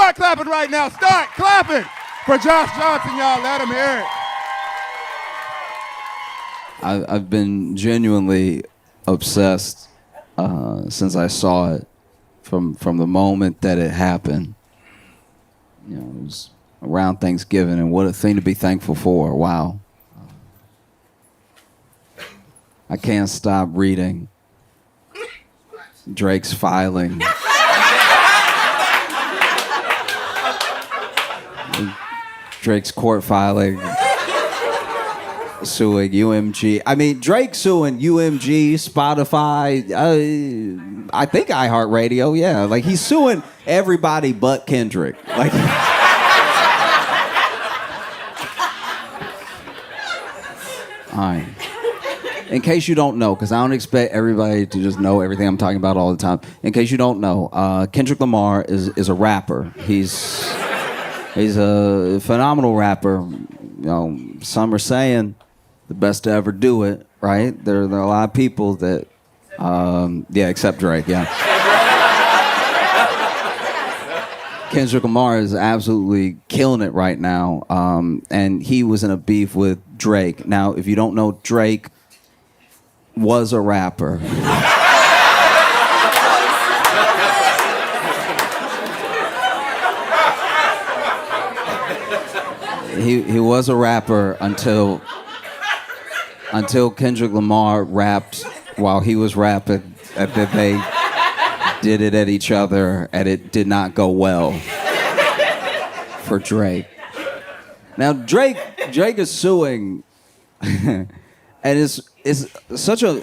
Start clapping right now. Start clapping for Josh Johnson, y'all. Let him hear it. I've been genuinely obsessed since I saw it from the moment that it happened. You know, it was around Thanksgiving, and what a thing to be thankful for. Wow. I can't stop reading Drake's filing. Drake's court filing. Suing UMG. I mean, Drake suing UMG, Spotify, I think iHeartRadio, yeah. Like, he's suing everybody but Kendrick. Like, all right. In case you don't know, because I don't expect everybody to just know everything I'm talking about all the time. In case you don't know, Kendrick Lamar is a rapper. He's a phenomenal rapper. You know, some are saying the best to ever do it, right? There are a lot of people that, yeah, except Drake, yeah. Kendrick Lamar is absolutely killing it right now, and he was in a beef with Drake. Now, if you don't know, Drake was a rapper. He was a rapper until Kendrick Lamar rapped while he was rapping, and then they did it at each other, and it did not go well for Drake. Now Drake is suing, and it's such a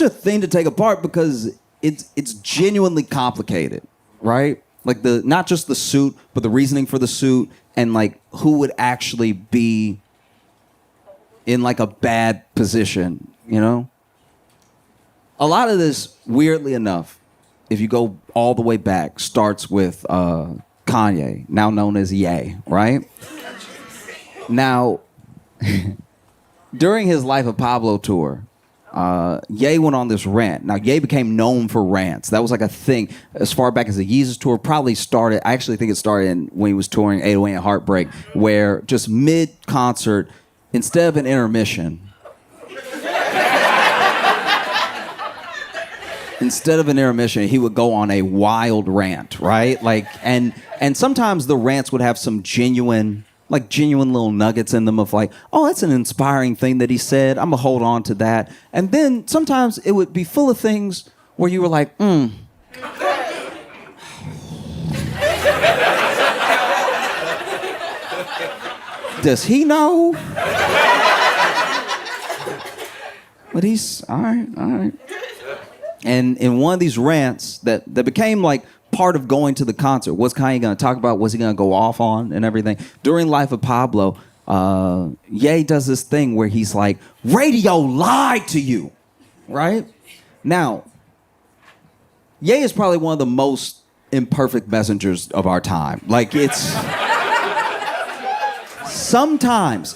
thing to take apart because it's genuinely complicated, right? Like not just the suit, but the reasoning for the suit, and like who would actually be in like a bad position, you know? A lot of this, weirdly enough, if you go all the way back, starts with Kanye, now known as Ye, right? Now, during his Life of Pablo tour, Ye went on this rant. Now, Ye became known for rants. That was like a thing as far back as the Yeezus tour. Probably started, I actually think it started when he was touring 808 and Heartbreak, where just mid-concert, instead of an intermission, he would go on a wild rant, right? Like, and sometimes the rants would have some genuine little nuggets in them of like, oh, that's an inspiring thing that he said. I'm gonna hold on to that. And then sometimes it would be full of things where you were like, does he know? But he's all right. And in one of these rants that became like part of going to the concert, what's Kanye going to talk about? What's he going to go off on and everything? During Life of Pablo, Ye does this thing where he's like, radio lied to you, right? Now, Ye is probably one of the most imperfect messengers of our time. Like, it's sometimes,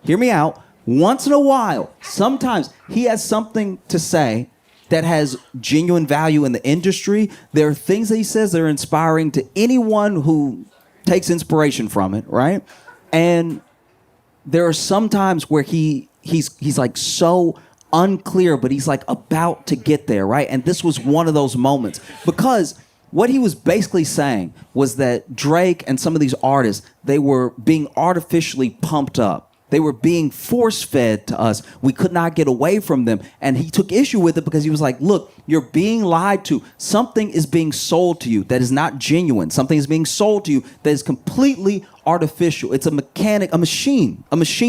hear me out, once in a while, sometimes he has something to say that has genuine value in the industry. There are things that he says that are inspiring to anyone who takes inspiration from it, right? And there are some times where he's like so unclear, but he's like about to get there, right? And this was one of those moments, because what he was basically saying was that Drake and some of these artists, they were being artificially pumped up. They were being force-fed to us. We could not get away from them. And he took issue with it because he was like, look, you're being lied to. Something is being sold to you that is not genuine. Something is being sold to you that is completely artificial. It's a machine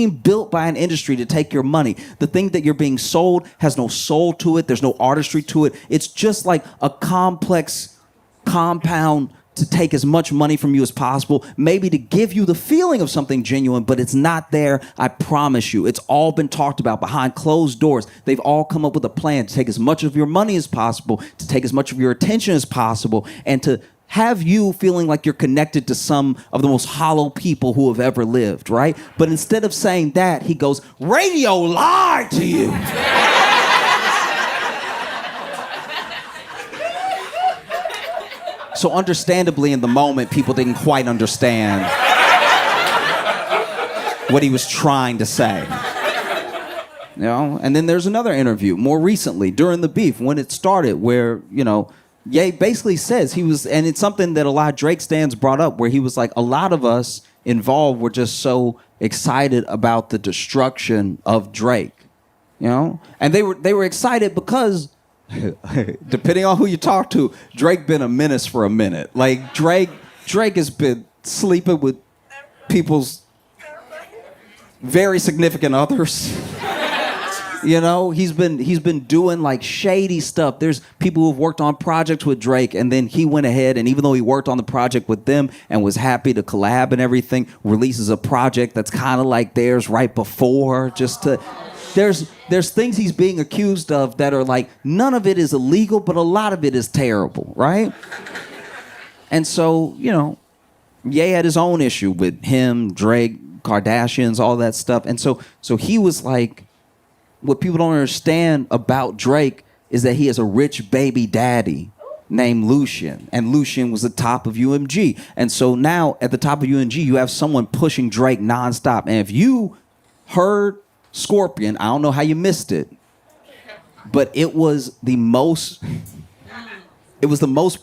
built by an industry to take your money. The thing that you're being sold has no soul to it. There's no artistry to it. It's just like a complex compound to take as much money from you as possible, maybe to give you the feeling of something genuine, but it's not there, I promise you. It's all been talked about behind closed doors. They've all come up with a plan to take as much of your money as possible, to take as much of your attention as possible, and to have you feeling like you're connected to some of the most hollow people who have ever lived, right? But instead of saying that, he goes, radio lied to you. So understandably, in the moment, people didn't quite understand what he was trying to say. You know? And then there's another interview more recently during the beef when it started where, Ye basically says he was, and it's something that a lot of Drake stans brought up, where he was like, a lot of us involved were just so excited about the destruction of Drake, and they were excited because, depending on who you talk to, Drake been a menace for a minute. Like Drake has been sleeping with people's very significant others. He's been doing like shady stuff. There's people who've worked on projects with Drake, and then he went ahead and even though he worked on the project with them and was happy to collab and everything, releases a project that's kind of like theirs right before, there's things he's being accused of that are like, none of it is illegal, but a lot of it is terrible, right? And so, Ye had his own issue with him, Drake, Kardashians, all that stuff. And so he was like, what people don't understand about Drake is that he has a rich baby daddy named Lucian. And Lucian was the top of UMG. And so now at the top of UMG, you have someone pushing Drake nonstop. And if you heard Scorpion, I don't know how you missed it, but it was the most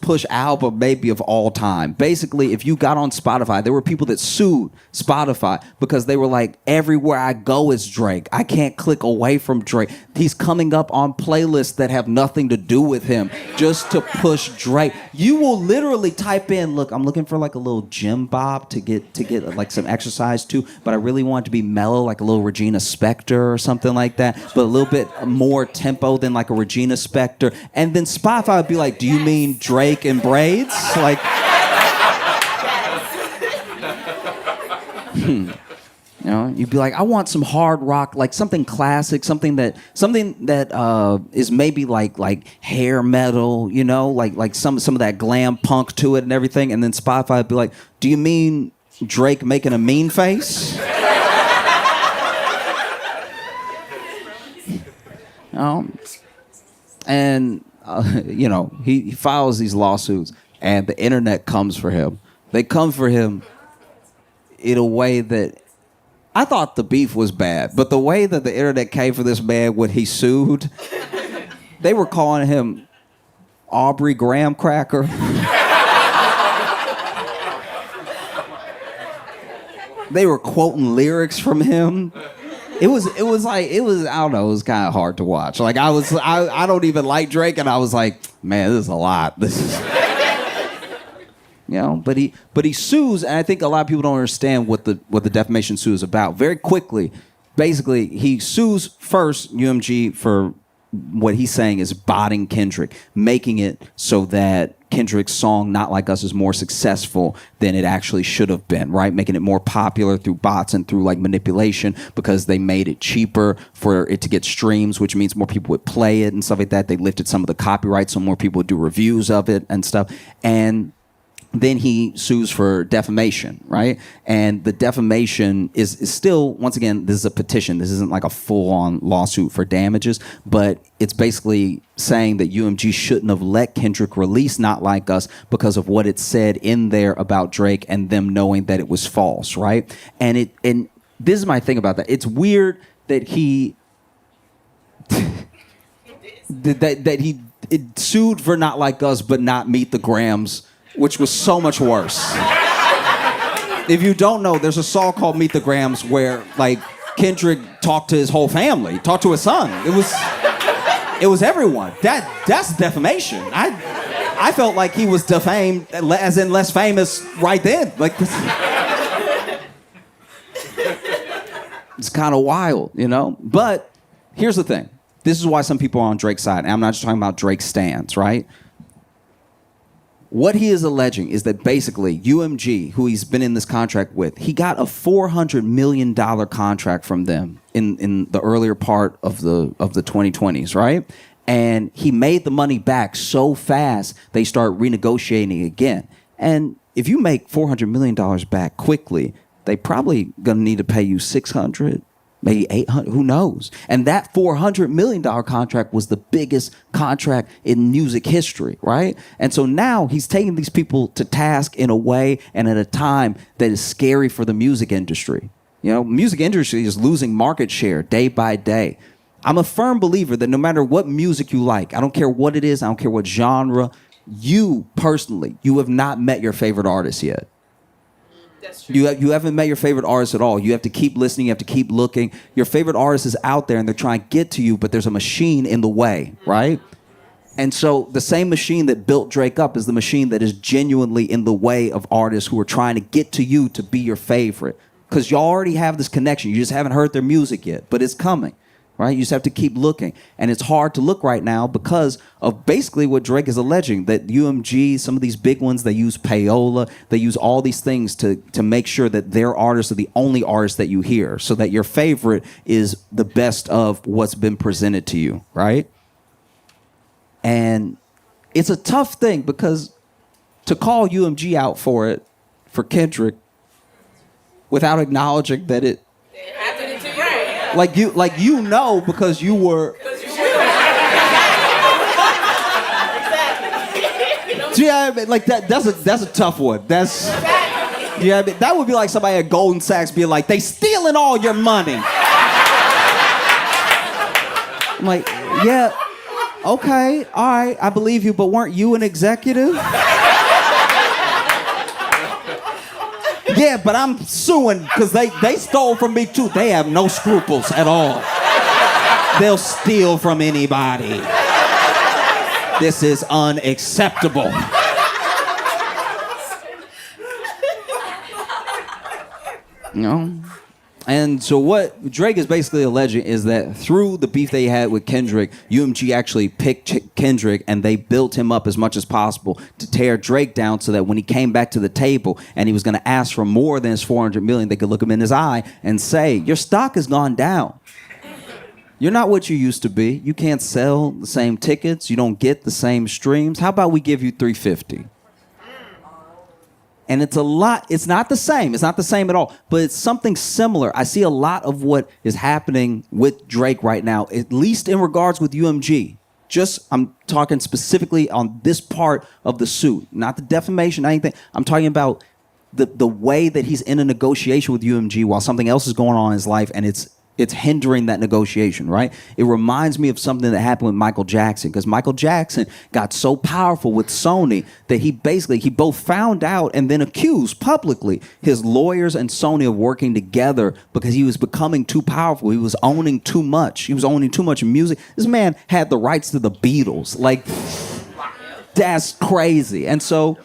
pushed album maybe of all time. Basically, if you got on Spotify, there were people that sued Spotify because they were like, everywhere I go is Drake. I can't click away from Drake. He's coming up on playlists that have nothing to do with him just to push Drake. You will literally type in, look, I'm looking for like a little gym bob to get like some exercise too, but I really want it to be mellow, like a little Regina Spektor or something like that, but a little bit more tempo than like a Regina Spektor. And then Spotify would be like, do you mean Drake and braids? Like, you'd be like, I want some hard rock, like something classic, something that is maybe like hair metal, like some of that glam punk to it and everything. And then Spotify would be like, do you mean Drake making a mean face? And he files these lawsuits, and the internet comes for him. They come for him in a way that I thought the beef was bad, but the way that the internet came for this man when he sued, they were calling him Aubrey Graham Cracker. They were quoting lyrics from him. It was I don't know, it was kind of hard to watch. Like I don't even like Drake, and I was like, man, this is a lot. This is, but he sues, and I think a lot of people don't understand what the defamation suit is about. Very quickly, basically, he sues first UMG for what he's saying is botting Kendrick, making it so that Kendrick's song Not Like Us is more successful than it actually should have been, right? Making it more popular through bots and through like manipulation because they made it cheaper for it to get streams, which means more people would play it and stuff like that. They lifted some of the copyright so more people would do reviews of it and stuff. And then he sues for defamation, right? And the defamation is still, once again, this is a petition. This isn't like a full-on lawsuit for damages, but it's basically saying that UMG shouldn't have let Kendrick release Not Like Us because of what it said in there about Drake and them knowing that it was false, right? And this is my thing about that. It's weird that he that he sued for Not Like Us but not Meet the Grams, which was so much worse. If you don't know, there's a song called Meet the Grams where like Kendrick talked to his whole family, talked to his son. It was everyone. That's defamation. I felt like he was defamed, as in less famous right then. Like this, it's kind of wild, But here's the thing. This is why some people are on Drake's side, and I'm not just talking about Drake's stance, right? What he is alleging is that basically UMG, who he's been in this contract with, he got a $400 million contract from them in the earlier part of the 2020s, right? And he made the money back so fast, they start renegotiating again. And if you make $400 million back quickly, they probably gonna need to pay you $600 maybe 800, who knows? And that $400 million contract was the biggest contract in music history, right? And so now he's taking these people to task in a way and at a time that is scary for the music industry. You know, music industry is losing market share day by day. I'm a firm believer that no matter what music you like, I don't care what it is, I don't care what genre, you personally, you have not met your favorite artist yet. That's true. You haven't met your favorite artist at all. You have to keep listening. You have to keep looking. Your favorite artist is out there and they're trying to get to you, but there's a machine in the way, right? And so the same machine that built Drake up is the machine that is genuinely in the way of artists who are trying to get to you to be your favorite. Because you already have this connection. You just haven't heard their music yet, but it's coming. Right? You just have to keep looking. And it's hard to look right now because of basically what Drake is alleging, that UMG, some of these big ones, they use payola, they use all these things to make sure that their artists are the only artists that you hear, so that your favorite is the best of what's been presented to you, right? And it's a tough thing because to call UMG out for it, for Kendrick, without acknowledging that it Happening to you. Right. Like you know because you were. Yeah, I mean, like that's a tough one. That's yeah, I mean, that would be like somebody at Goldman Sachs being like, they stealing all your money. I'm like, yeah, okay, all right, I believe you, but weren't you an executive? Yeah, but I'm suing because they stole from me too. They have no scruples at all. They'll steal from anybody. This is unacceptable. You know? And so what Drake is basically alleging is that through the beef they had with Kendrick, UMG actually picked Kendrick and they built him up as much as possible to tear Drake down so that when he came back to the table and he was going to ask for more than his $400 million, they could look him in his eye and say, your stock has gone down. You're not what you used to be. You can't sell the same tickets. You don't get the same streams. How about we give you $350? And it's a lot. It's not the same. It's not the same at all. But it's something similar. I see a lot of what is happening with Drake right now, at least in regards with UMG. Just, I'm talking specifically on this part of the suit, not the defamation, anything. I'm talking about the way that he's in a negotiation with UMG while something else is going on in his life, and it's hindering that negotiation, right? It reminds me of something that happened with Michael Jackson, because Michael Jackson got so powerful with Sony that he both found out and then accused publicly his lawyers and Sony of working together because he was becoming too powerful. He was owning too much. He was owning too much music. This man had the rights to the Beatles. Like, that's crazy. And so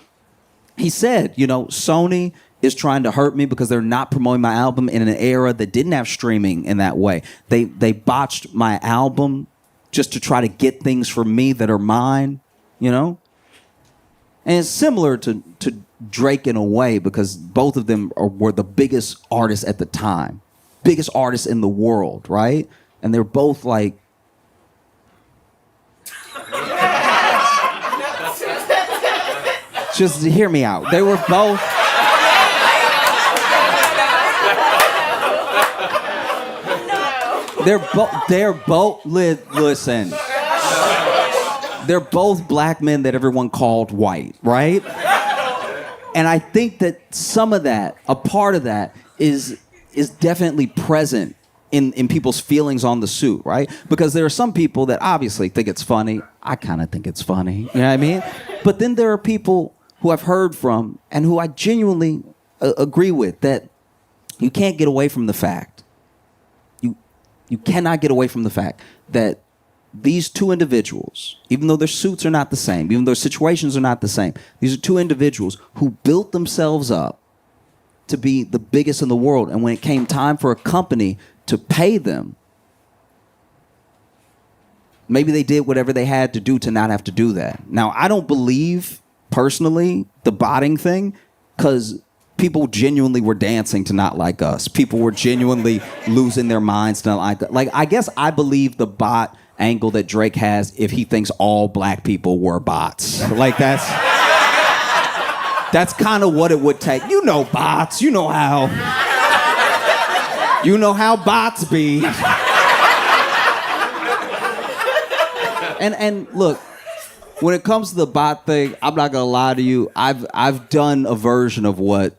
he said, you know, Sony is trying to hurt me because they're not promoting my album in an era that didn't have streaming in that way. They botched my album just to try to get things from me that are mine, you know? And it's similar to Drake in a way because both of them were the biggest artists at the time. Biggest artists in the world, right? And they're both like... Just hear me out. They were both... Listen. They're both black men that everyone called white, right? And I think that some of that, a part of that, is definitely present in people's feelings on the suit, right? Because there are some people that obviously think it's funny. I kind of think it's funny, you know what I mean? But then there are people who I've heard from and who I genuinely agree with that you can't get away from the fact. You cannot get away from the fact that these two individuals, even though their suits are not the same, even though their situations are not the same, these are two individuals who built themselves up to be the biggest in the world. And when it came time for a company to pay them, maybe they did whatever they had to do to not have to do that. Now, I don't believe, personally, the botting thing, because people genuinely were dancing to Not Like Us. People were genuinely losing their minds to Not Like Us. Like, I guess I believe the bot angle that Drake has if he thinks all black people were bots. Like, that's kind of what it would take. You know bots. You know how. You know how bots be. And look, when it comes to the bot thing, I'm not gonna lie to you. I've done a version of what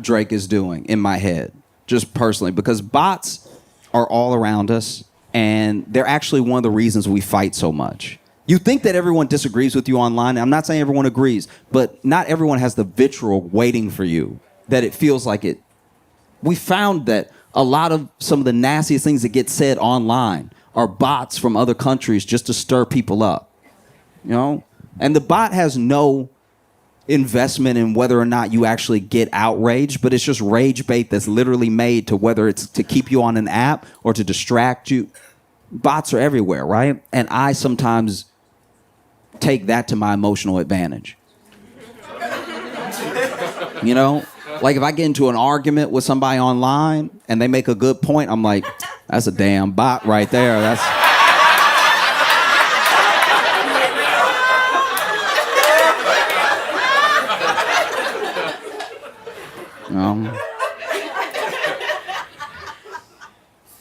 Drake is doing in my head, just personally, because bots are all around us, and they're actually one of the reasons we fight so much. You think that everyone disagrees with you online. I'm not saying everyone agrees, but not everyone has the vitriol waiting for you, that it feels like it. We found that a lot of some of the nastiest things that get said online are bots from other countries just to stir people up, you know? And the bot has no investment in whether or not you actually get outraged, but it's just rage bait that's literally made to whether it's to keep you on an app or to distract you. Bots are everywhere, right? And I sometimes take that to my emotional advantage. You know? Like if I get into an argument with somebody online and they make a good point, I'm like, that's a damn bot right there. That's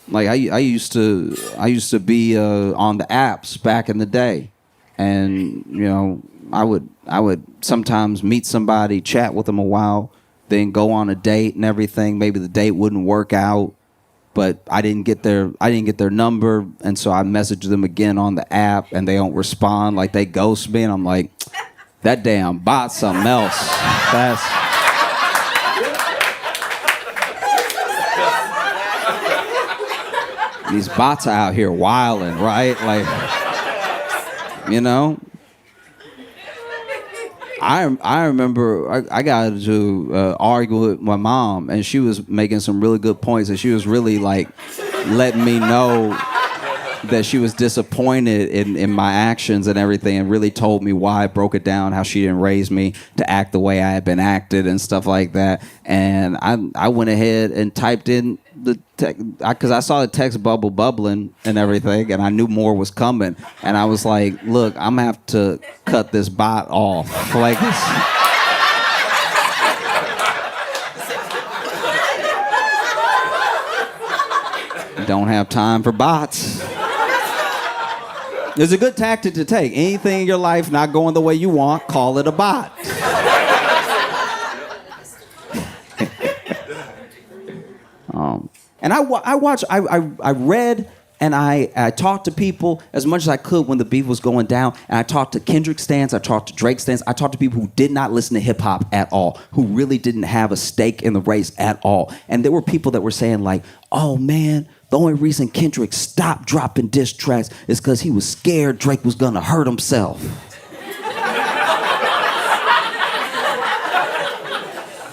like I used to be on the apps back in the day, and you know I would sometimes meet somebody, chat with them a while, then go on a date and everything. Maybe the date wouldn't work out, but I didn't get their number, and so I messaged them again on the app, and they don't respond. Like they ghost me, and I'm like, that damn bot's something else. These bots are out here wilding, right? Like, you know. I remember I got to argue with my mom, and she was making some really good points, and she was really like letting me know that she was disappointed in my actions and everything, and really told me why. Broke it down, how she didn't raise me to act the way I had been acted and stuff like that. And I went ahead and typed in the text, because I saw the text bubbling and everything, and I knew more was coming. And I was like, look, I'm gonna have to cut this bot off. Like this. Don't have time for bots. It's a good tactic to take. Anything in your life not going the way you want, call it a bot. And I read and I talked to people as much as I could when the beef was going down. And I talked to Kendrick stans, I talked to Drake stans, I talked to people who did not listen to hip hop at all, who really didn't have a stake in the race at all. And there were people that were saying like, oh man, the only reason Kendrick stopped dropping diss tracks is because he was scared Drake was gonna hurt himself.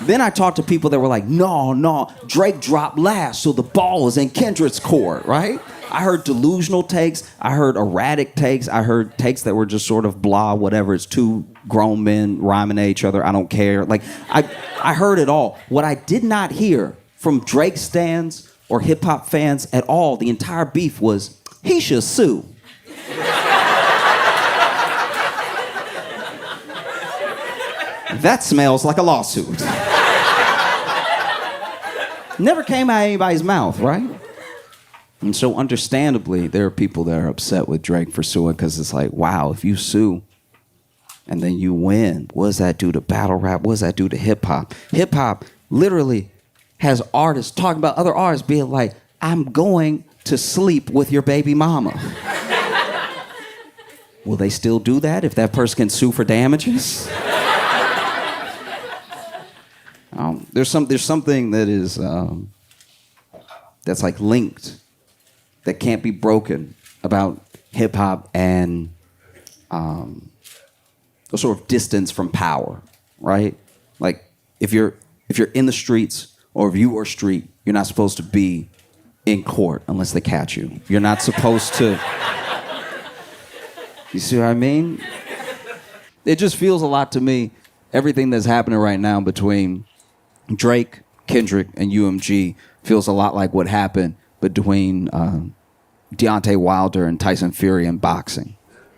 Then I talked to people that were like, no, Drake dropped last, so the ball is in Kendrick's court, right? I heard delusional takes, I heard erratic takes, I heard takes that were just sort of blah, whatever. It's two grown men rhyming at each other, I don't care. Like, I heard it all. What I did not hear from Drake stans or hip-hop fans at all, the entire beef was, he should sue. That smells like a lawsuit. Never came out of anybody's mouth, right? And so understandably, there are people that are upset with Drake for suing, because it's like, wow, if you sue and then you win, what does that do to battle rap? What does that do to hip hop? Hip hop literally has artists talking about other artists being like, I'm going to sleep with your baby mama. Will they still do that if that person can sue for damages? There's something that is that's like linked, that can't be broken about hip hop and a sort of distance from power, right? Like if you're in the streets, or if you are street, you're not supposed to be in court unless they catch you. You're not supposed to. You see what I mean? It just feels a lot to me, everything that's happening right now between Drake, Kendrick, and UMG feels a lot like what happened between Deontay Wilder and Tyson Fury in boxing,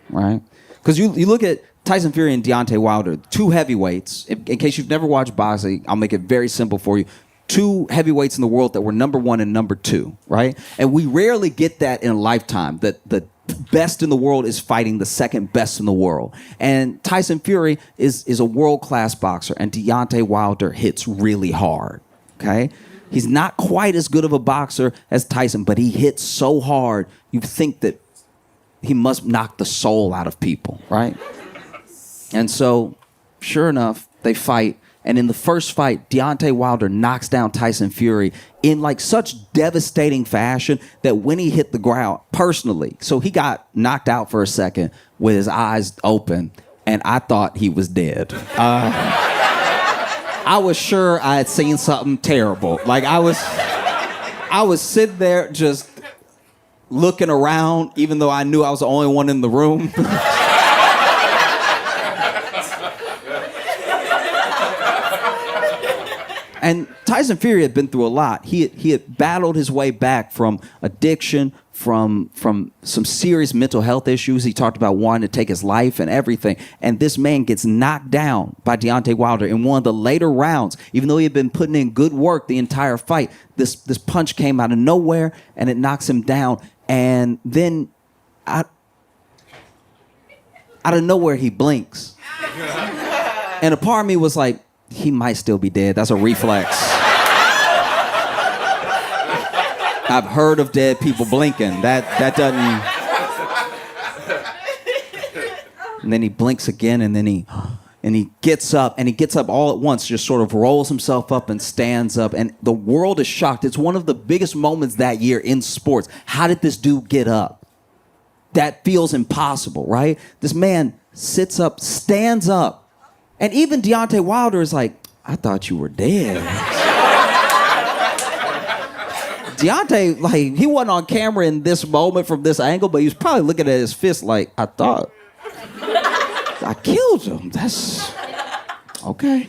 right? Because you look at Tyson Fury and Deontay Wilder, two heavyweights. In case you've never watched boxing, I'll make it very simple for you. two heavyweights in the world that were number one and number two, right? And we rarely get that in a lifetime, that the best in the world is fighting the second best in the world. And Tyson Fury is a world-class boxer, and Deontay Wilder hits really hard, okay? He's not quite as good of a boxer as Tyson, but he hits so hard, you think that he must knock the soul out of people, right? And so, sure enough, they fight. And in the first fight, Deontay Wilder knocks down Tyson Fury in like such devastating fashion that when he hit the ground, personally, so he got knocked out for a second with his eyes open, and I thought he was dead. I was sure I had seen something terrible. Like I was sitting there just looking around, even though I knew I was the only one in the room. And Tyson Fury had been through a lot. He had battled his way back from addiction, from some serious mental health issues. He talked about wanting to take his life and everything. And this man gets knocked down by Deontay Wilder in one of the later rounds. Even though he had been putting in good work the entire fight, this punch came out of nowhere and it knocks him down. And then out of nowhere, he blinks. And a part of me was like, he might still be dead. That's a reflex. I've heard of dead people blinking. That doesn't... And then he blinks again, and then he gets up, and he gets up all at once, just sort of rolls himself up and stands up, and the world is shocked. It's one of the biggest moments that year in sports. How did this dude get up? That feels impossible, right? This man sits up, stands up, and even Deontay Wilder is like, I thought you were dead. Deontay, like, he wasn't on camera in this moment from this angle, but he was probably looking at his fist like, I thought I killed him. That's okay.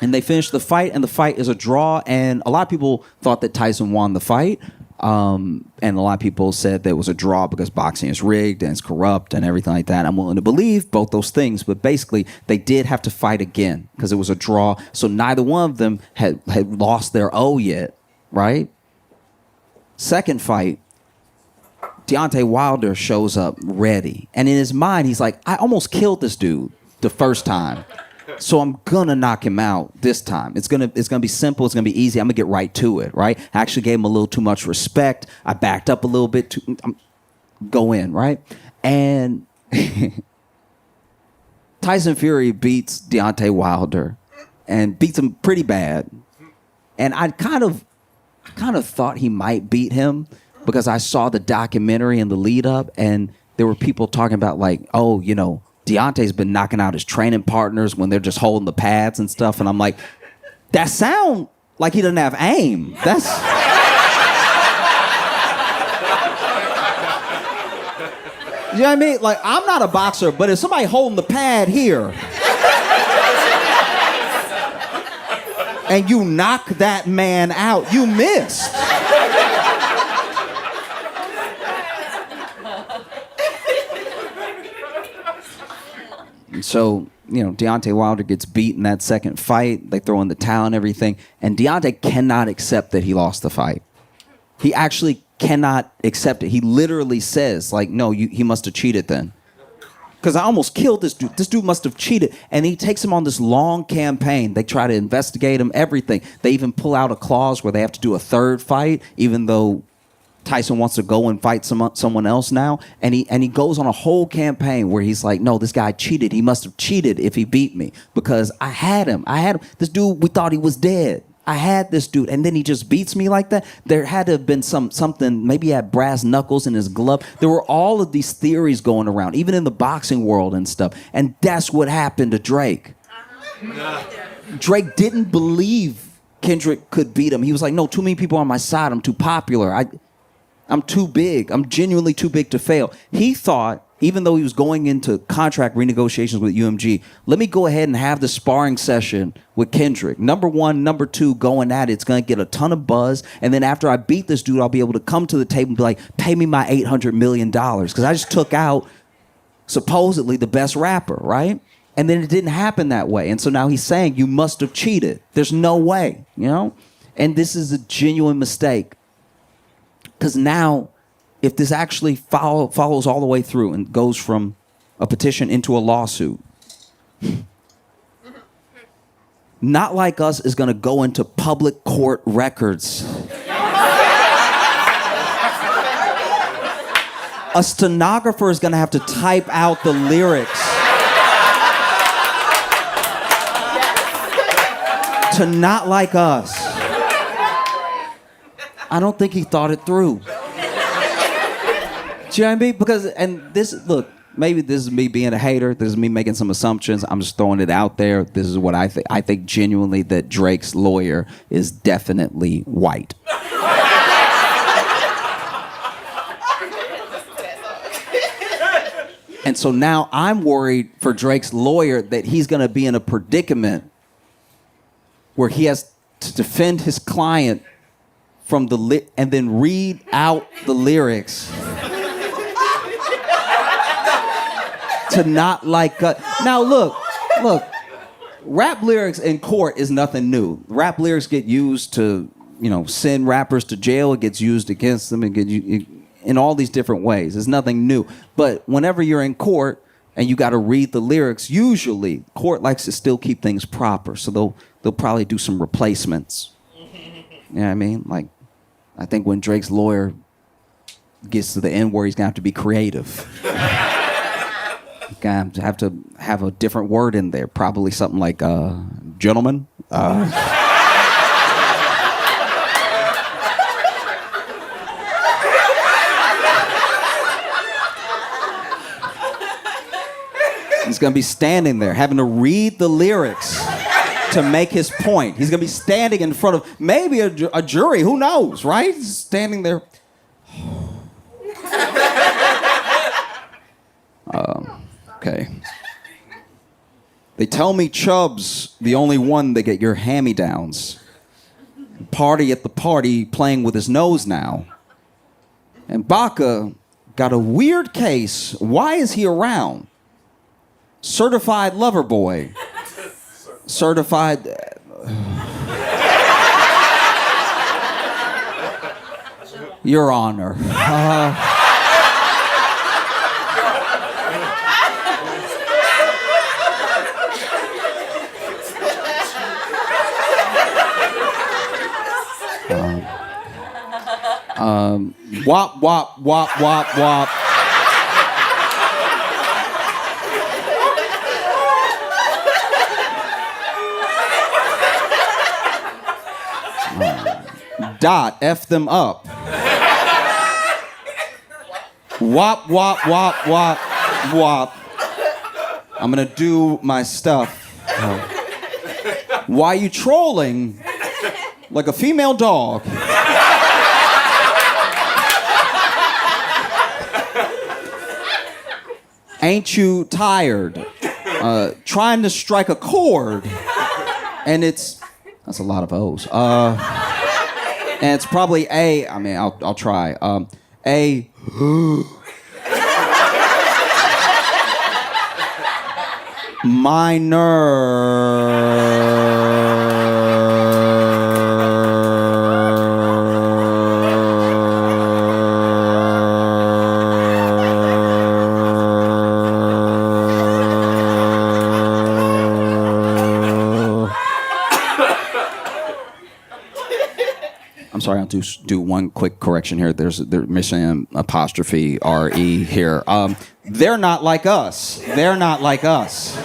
And they finished the fight, and the fight is a draw, and a lot of people thought that Tyson won the fight. And a lot of people said that it was a draw because boxing is rigged and it's corrupt and everything like that. I'm willing to believe both those things, but basically they did have to fight again because it was a draw. So neither one of them had lost their O yet, right? Second fight, Deontay Wilder shows up ready. And in his mind, he's like, I almost killed this dude the first time. So I'm gonna knock him out this time. It's gonna be simple. It's gonna be easy. I'm gonna get right to it, right? I actually gave him a little too much respect. I backed up a little bit. Go in, right? And Tyson Fury beats Deontay Wilder and beats him pretty bad. And I kind of thought he might beat him because I saw the documentary in the lead up, and there were people talking about like, oh, you know, Deontay's been knocking out his training partners when they're just holding the pads and stuff. And I'm like, that sound like he doesn't have aim. That's... You know what I mean? Like, I'm not a boxer, but if somebody holding the pad here and you knock that man out, you missed. So, you know, Deontay Wilder gets beat in that second fight. They throw in the towel and everything. And Deontay cannot accept that he lost the fight. He actually cannot accept it. He literally says, like, no, he must have cheated then. Because I almost killed this dude. This dude must have cheated. And he takes him on this long campaign. They try to investigate him, everything. They even pull out a clause where they have to do a third fight, even though Tyson wants to go and fight someone else now, and he goes on a whole campaign where he's like, no, this guy cheated. He must have cheated if he beat me because I had him. This dude, we thought he was dead. I had this dude, and then he just beats me like that. There had to have been something. Maybe he had brass knuckles in his glove. There were all of these theories going around, even in the boxing world and stuff. And that's what happened to Drake. Drake didn't believe Kendrick could beat him. He was like, no, too many people on my side. I'm too popular. I'm too big. I'm genuinely too big to fail. He thought, even though he was going into contract renegotiations with UMG, let me go ahead and have the sparring session with Kendrick. Number one, number two, going at it. It's going to get a ton of buzz. And then after I beat this dude, I'll be able to come to the table and be like, pay me my $800 million. Because I just took out supposedly the best rapper, right? And then it didn't happen that way. And so now he's saying you must have cheated. There's no way, you know? And this is a genuine mistake. Because now, if this actually follows all the way through and goes from a petition into a lawsuit, Not Like Us is going to go into public court records. A stenographer is going to have to type out the lyrics to Not Like Us. I don't think he thought it through. Do you know what I mean? Because, and this, look, maybe this is me being a hater. This is me making some assumptions. I'm just throwing it out there. This is what I think. I think genuinely that Drake's lawyer is definitely white. And so now I'm worried for Drake's lawyer that he's going to be in a predicament where he has to defend his client from the and then read out the lyrics to Not Like Us. Now look, rap lyrics in court is nothing new. Rap lyrics get used to, send rappers to jail. It gets used against them. In all these different ways. It's nothing new. But whenever you're in court and you got to read the lyrics, usually court likes to still keep things proper. So they'll probably do some replacements. You know what I mean? Like, I think when Drake's lawyer gets to the end where he's going to have to be creative. He's going to have a different word in there. Probably something like, gentlemen. He's going to be standing there having to read the lyrics to make his point. He's going to be standing in front of maybe a jury. Who knows, right? He's standing there. Okay. They tell me Chubb's the only one that get your hand-me-downs. Party at the party playing with his nose now. And Baca got a weird case. Why is he around? Certified lover boy. Certified. Your Honor. Wop, wop, wop, wop, wop. Dot, F them up. Wop, wop, wop, wop, wop. I'm gonna do my stuff. Why you trolling like a female dog? Ain't you tired? Trying to strike a chord. And that's a lot of O's. And it's probably A. I mean, I'll try. A. Minor. I'm sorry, I'll do one quick correction here. They're missing apostrophe R-E here. They're not like us. They're not like us.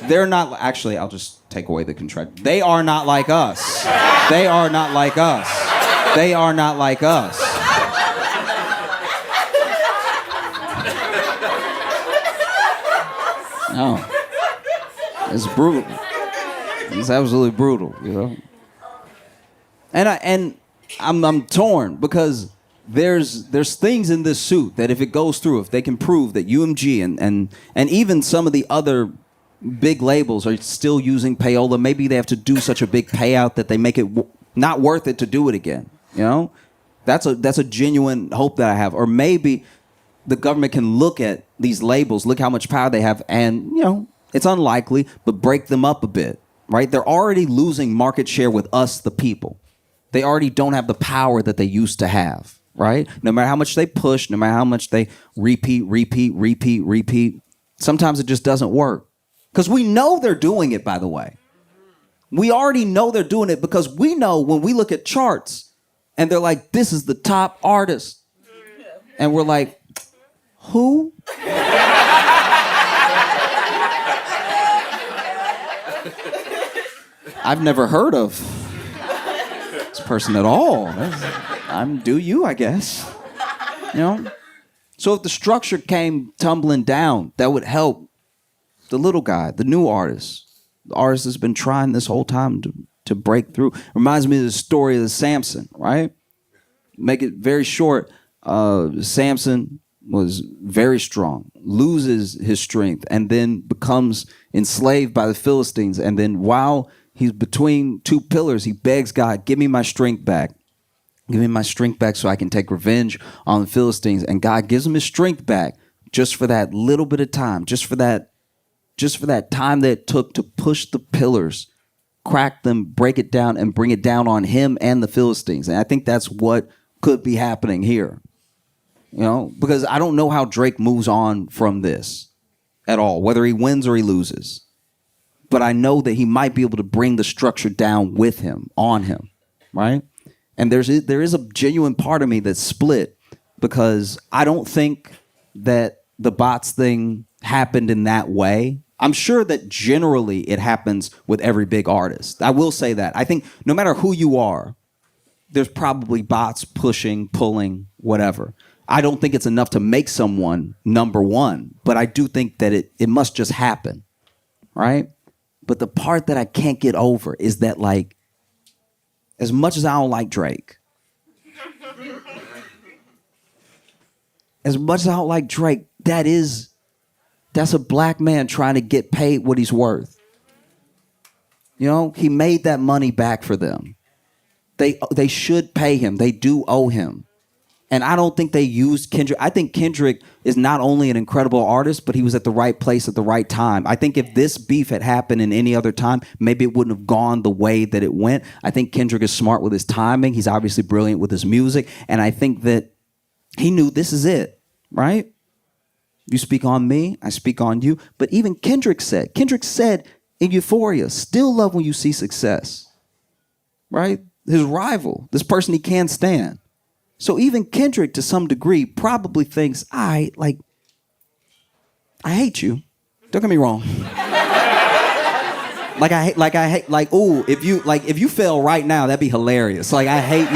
They're not, actually, I'll just take away the contract. They are not like us. They are not like us. They are not like us. No. It's brutal. It's absolutely brutal, And I'm torn because there's things in this suit that if it goes through, if they can prove that UMG and even some of the other big labels are still using payola, maybe they have to do such a big payout that they make it not worth it to do it again. That's a genuine hope that I have. Or maybe the government can look at these labels, look how much power they have, and It's unlikely, but break them up a bit, right? They're already losing market share with us, the people. They already don't have the power that they used to have, right? No matter how much they push, no matter how much they repeat, sometimes it just doesn't work. Because we know they're doing it, by the way. We already know they're doing it because we know when we look at charts and they're like, this is the top artist. And we're like, who? I've never heard of this person at all. Do you, I guess. You know? So if the structure came tumbling down, that would help the little guy, the new artist. The artist that's been trying this whole time to break through. Reminds me of the story of Samson, right? Make it very short. Samson was very strong, loses his strength, and then becomes enslaved by the Philistines. And then while he's between two pillars, he begs God, give me my strength back. Give me my strength back so I can take revenge on the Philistines. And God gives him his strength back just for that little bit of time, just for that time that it took to push the pillars, crack them, break it down, and bring it down on him and the Philistines. And I think that's what could be happening here. You know, because I don't know how Drake moves on from this at all, whether he wins or he loses. But I know that he might be able to bring the structure down with him, on him, right? And there is a genuine part of me that's split because I don't think that the bots thing happened in that way. I'm sure that generally it happens with every big artist. I will say that. I think no matter who you are, there's probably bots pushing, pulling, whatever. I don't think it's enough to make someone number one, but I do think that it must just happen, right? But the part that I can't get over is that, like, as much as I don't like Drake, that's a black man trying to get paid what he's worth. You know, he made that money back for them. They should pay him. They do owe him. And I don't think they used Kendrick. I think Kendrick is not only an incredible artist, but he was at the right place at the right time. I think if this beef had happened in any other time, maybe it wouldn't have gone the way that it went. I think Kendrick is smart with his timing. He's obviously brilliant with his music. And I think that he knew this is it, right? You speak on me, I speak on you. But even Kendrick said in Euphoria, still love when you see success, right? His rival, this person he can't stand. So even Kendrick, to some degree, probably thinks, I hate you. Don't get me wrong. If you fail right now, that'd be hilarious. Like, I hate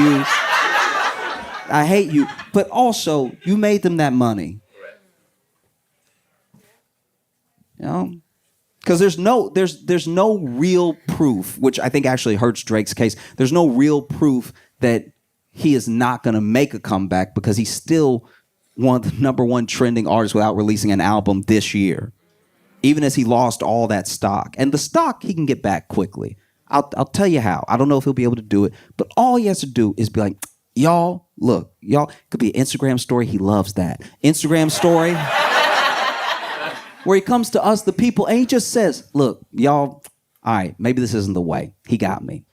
you. But also, you made them that money. You know? Because there's no real proof, which I think actually hurts Drake's case. There's no real proof that he is not going to make a comeback because he's still one of the number one trending artists without releasing an album this year, even as he lost all that stock. And the stock he can get back quickly. I'll tell you how. I don't know if he'll be able to do it, but all he has to do is be like, y'all, look, y'all, could be an Instagram story. He loves that. Instagram story where he comes to us, the people, and he just says, look, y'all, all right, maybe this isn't the way. He got me.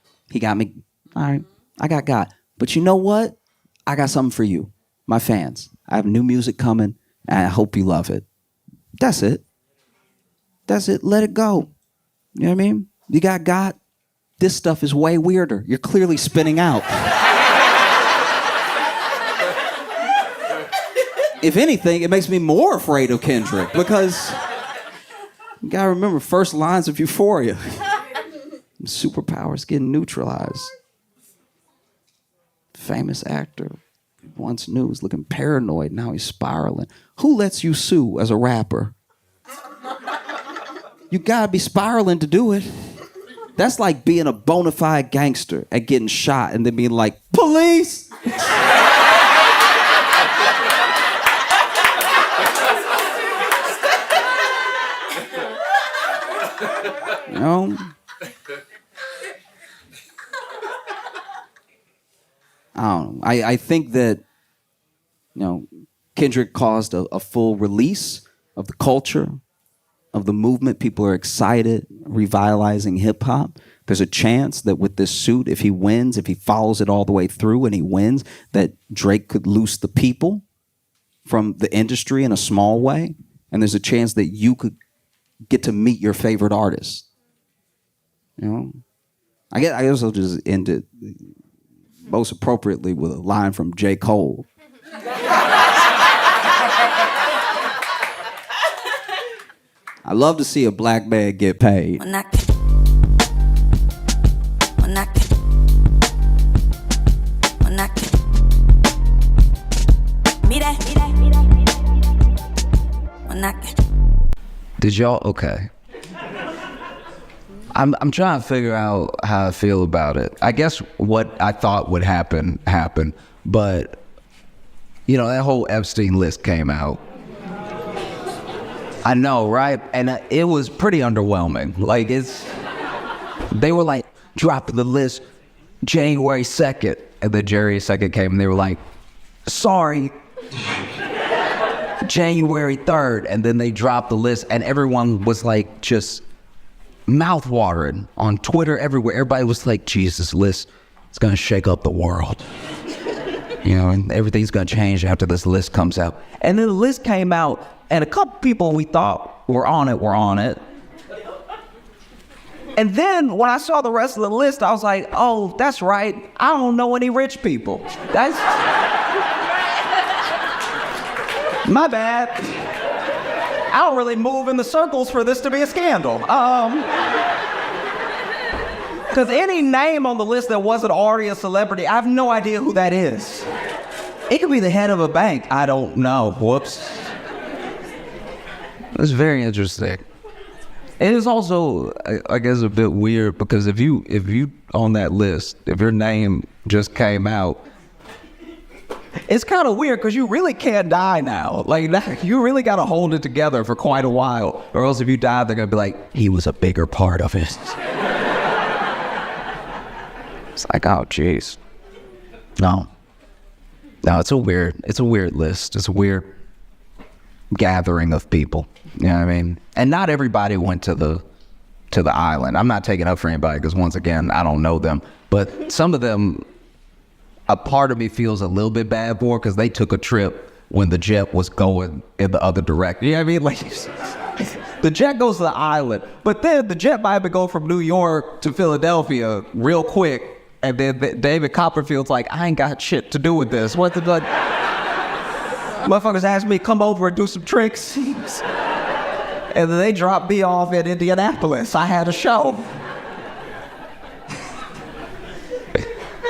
All right, I got God. But you know what? I got something for you, my fans. I have new music coming, and I hope you love it. That's it. Let it go. You know what I mean? You got God. This stuff is way weirder. You're clearly spinning out. If anything, it makes me more afraid of Kendrick because you gotta remember first lines of Euphoria. Superpowers getting neutralized. Famous actor once knew was looking paranoid. Now he's spiraling. Who lets you sue as a rapper? You gotta be spiraling to do it. That's like being a bona fide gangster and getting shot and then being like, police! You know? I don't know. I think that, you know, Kendrick caused a full release of the culture. of the movement. People are excited, revitalizing hip hop. There's a chance that with this suit, if he wins, if he follows it all the way through and he wins, that Drake could loose the people from the industry in a small way. And there's a chance that you could get to meet your favorite artist. You know? I guess I'll just end it most appropriately with a line from J. Cole. I love to see a black man get paid. When I Did y'all okay? I'm trying to figure out how I feel about it. I guess what I thought would happen happened, but you know, that whole Epstein list came out. I know, right? And it was pretty underwhelming. Like they were like, dropping the list January 2nd. And then January 2nd came and they were like, sorry, January 3rd. And then they dropped the list and everyone was like just mouth-watering on Twitter, everywhere. Everybody was like, Jesus, list is going to shake up the world. You know, and everything's going to change after this list comes out. And then the list came out, and a couple people we thought were on it. And then when I saw the rest of the list, I was like, oh, that's right. I don't know any rich people. That's my bad. I don't really move in the circles for this to be a scandal. Because any name on the list that wasn't already a celebrity, I have no idea who that is. It could be the head of a bank. I don't know. Whoops. It's very interesting. It is also, I guess, a bit weird because if you on that list, if your name just came out, it's kind of weird because you really can't die now. Like, you really got to hold it together for quite a while, or else if you die, they're gonna be like, he was a bigger part of it. It's like, oh, jeez. No, it's a weird list. It's a weird gathering of people. You know what I mean? And not everybody went to the island. I'm not taking up for anybody because once again, I don't know them. But some of them, a part of me feels a little bit bad for because they took a trip when the jet was going in the other direction. You know what I mean? Like, the jet goes to the island, but then the jet might go from New York to Philadelphia real quick. And then David Copperfield's like, I ain't got shit to do with this. What the like? Motherfuckers asked me to come over and do some tricks. And then they dropped me off in Indianapolis. I had a show.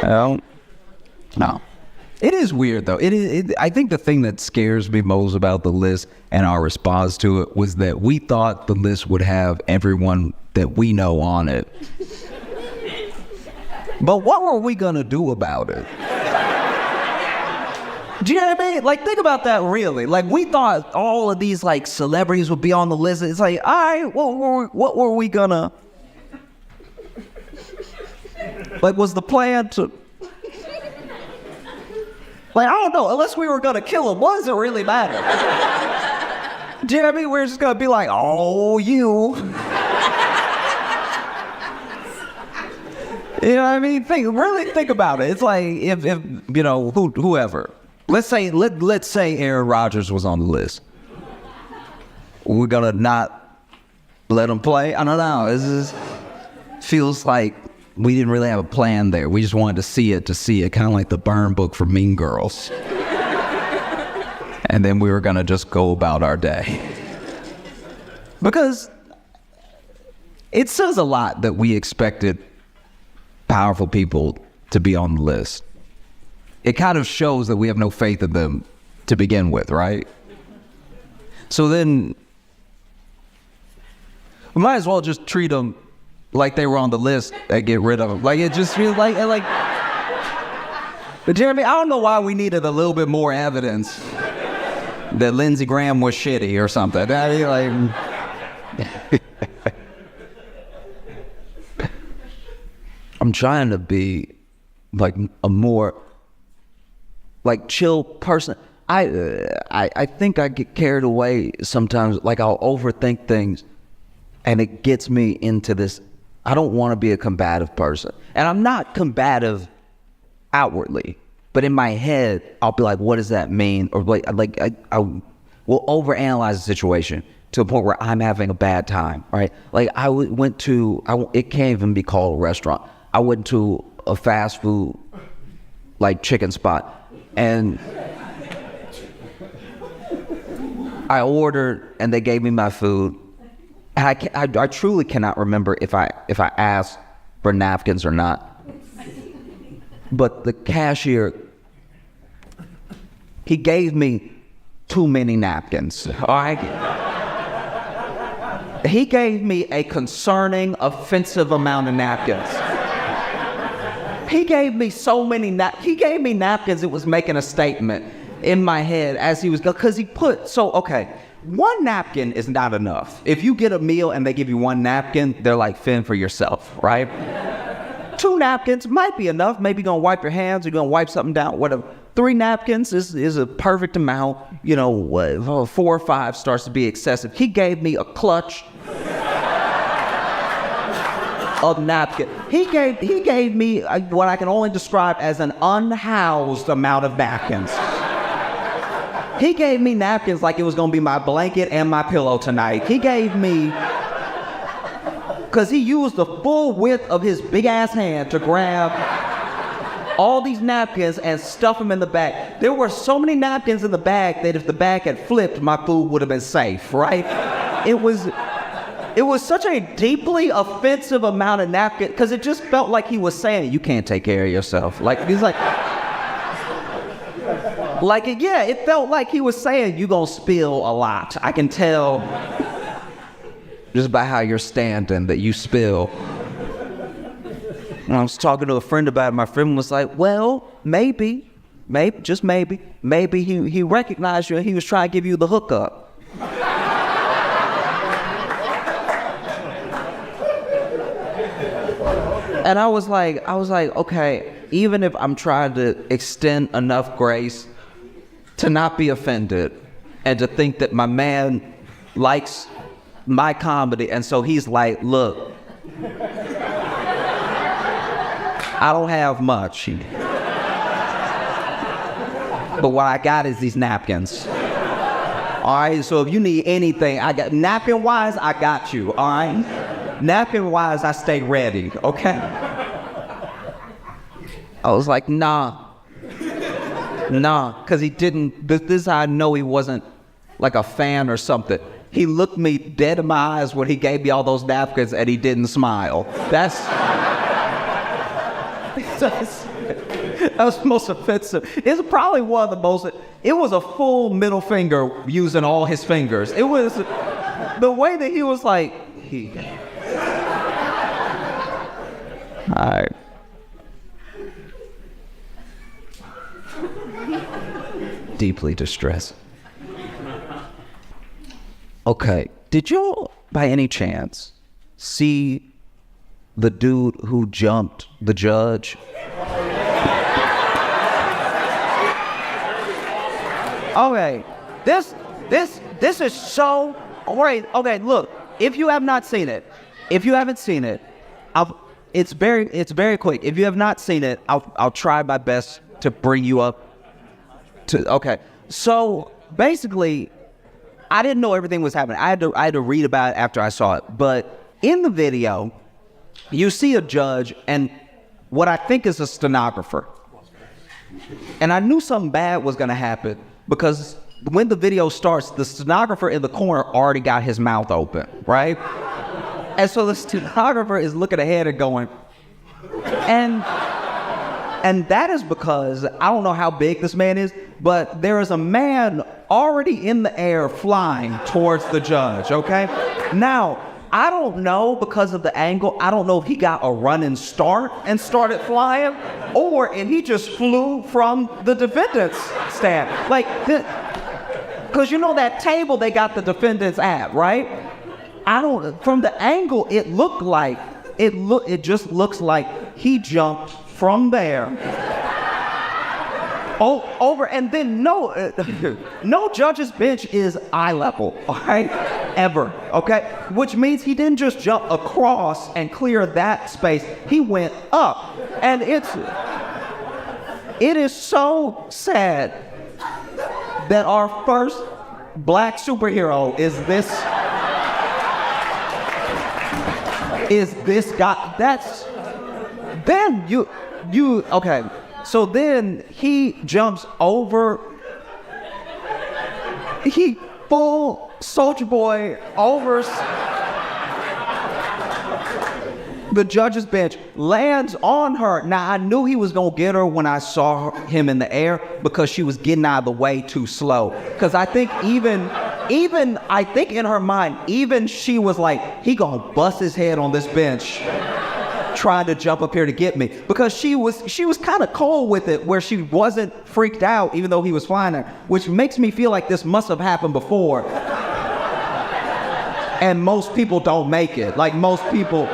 No. It is weird, though. I think the thing that scares me most about the list and our response to it was that we thought the list would have everyone that we know on it. But what were we gonna do about it? Do you know what I mean? Like, think about that really. Like, we thought all of these, like, celebrities would be on the list. It's like, all right, what were we gonna... Like, was the plan to... Like, I don't know, unless we were gonna kill him, what does it really matter? Do you know what I mean? We're just gonna be like, oh, you... You know what I mean? Really think about it. It's like if you know, whoever. Let's say Aaron Rodgers was on the list. We're gonna not let him play? I don't know. It just feels like we didn't really have a plan there. We just wanted to see it, kind of like the burn book for Mean Girls. And then we were gonna just go about our day. Because it says a lot that we expected powerful people to be on the list. It kind of shows that we have no faith in them to begin with, right? So then we might as well just treat them like they were on the list and get rid of them. Like, it just feels like but Jeremy, I don't know why we needed a little bit more evidence that Lindsey Graham was shitty or something. I mean, like I'm trying to be like a more like chill person. I think I get carried away sometimes. Like, I'll overthink things And it gets me into this, I don't want to be a combative person. And I'm not combative outwardly, but in my head, I'll be like, what does that mean? Or I will overanalyze the situation to a point where I'm having a bad time, right? Like it can't even be called a restaurant. I went to a fast food, like chicken spot, and I ordered and they gave me my food. And I truly cannot remember if I asked for napkins or not. But the cashier, he gave me too many napkins, all right? He gave me a concerning, offensive amount of napkins. He gave me so many he gave me napkins, it was making a statement in my head as he was, because he put, one napkin is not enough. If you get a meal and they give you one napkin, they're like, fend for yourself, right? 2 napkins might be enough. Maybe you're gonna wipe your hands, you're gonna wipe something down, whatever. 3 napkins is a perfect amount. 4 or 5 starts to be excessive. He gave me a clutch of napkin. He gave me what I can only describe as an unhoused amount of napkins. He gave me napkins like it was gonna be my blanket and my pillow tonight. He gave me, because he used the full width of his big ass hand to grab all these napkins and stuff them in the bag. There were so many napkins in the bag that if the bag had flipped, my food would have been safe, right? It was such a deeply offensive amount of napkin, because it just felt like he was saying, you can't take care of yourself. Like, he's like, it felt like he was saying, you gonna spill a lot. I can tell just by how you're standing that you spill. And I was talking to a friend about it. My friend was like, well, maybe, just maybe he recognized you and he was trying to give you the hookup. And I was like, okay, even if I'm trying to extend enough grace to not be offended and to think that my man likes my comedy, and so he's like, look, I don't have much, but what I got is these napkins. All right, so if you need anything, I got napkin-wise, I got you. All right, napkin-wise, I stay ready. Okay. I was like, nah, because he didn't. This is how I know he wasn't like a fan or something. He looked me dead in my eyes when he gave me all those napkins and he didn't smile. That was the most offensive. It's probably one of the most, it was a full middle finger using all his fingers. It was the way that he was like, all right. Deeply distressed. Okay, did y'all, by any chance, see the dude who jumped the judge? Okay, this is so great. Okay, look, if you have not seen it, it's very quick. If you have not seen it, I'll try my best to bring you up to. Okay, so basically, I didn't know everything was happening. I had to read about it after I saw it. But in the video, you see a judge and what I think is a stenographer. And I knew something bad was gonna happen because when the video starts, the stenographer in the corner already got his mouth open, right? And so the stenographer is looking ahead and going, and that is because, I don't know how big this man is, but there is a man already in the air flying towards the judge, okay? Now, I don't know, because of the angle, I don't know if he got a running start and started flying, or if he just flew from the defendant's stand. Like, because you know that table they got the defendants at, right? From the angle, it just looks like he jumped from there over, and then no judge's bench is eye level, all right? ever, okay? Which means he didn't just jump across and clear that space. He went up. And it is so sad that our first black superhero is this guy. Then okay. So then he jumps over, he full Soulja Boy over the judge's bench, lands on her. Now, I knew he was gonna get her when I saw him in the air because she was getting out of the way too slow. Because I think even I think in her mind, even she was like, he gonna bust his head on this bench trying to jump up here to get me, because she was kind of cold with it, where she wasn't freaked out even though he was flying her, which makes me feel like this must have happened before. And most people don't make it. Like, most people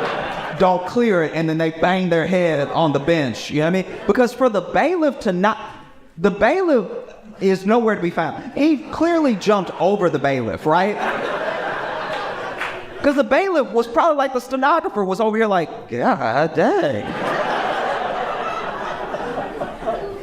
don't clear it and then they bang their head on the bench, you know what I mean? Because for the bailiff the bailiff is nowhere to be found. He clearly jumped over the bailiff, right? Because the bailiff was probably like the stenographer was over here like, God dang.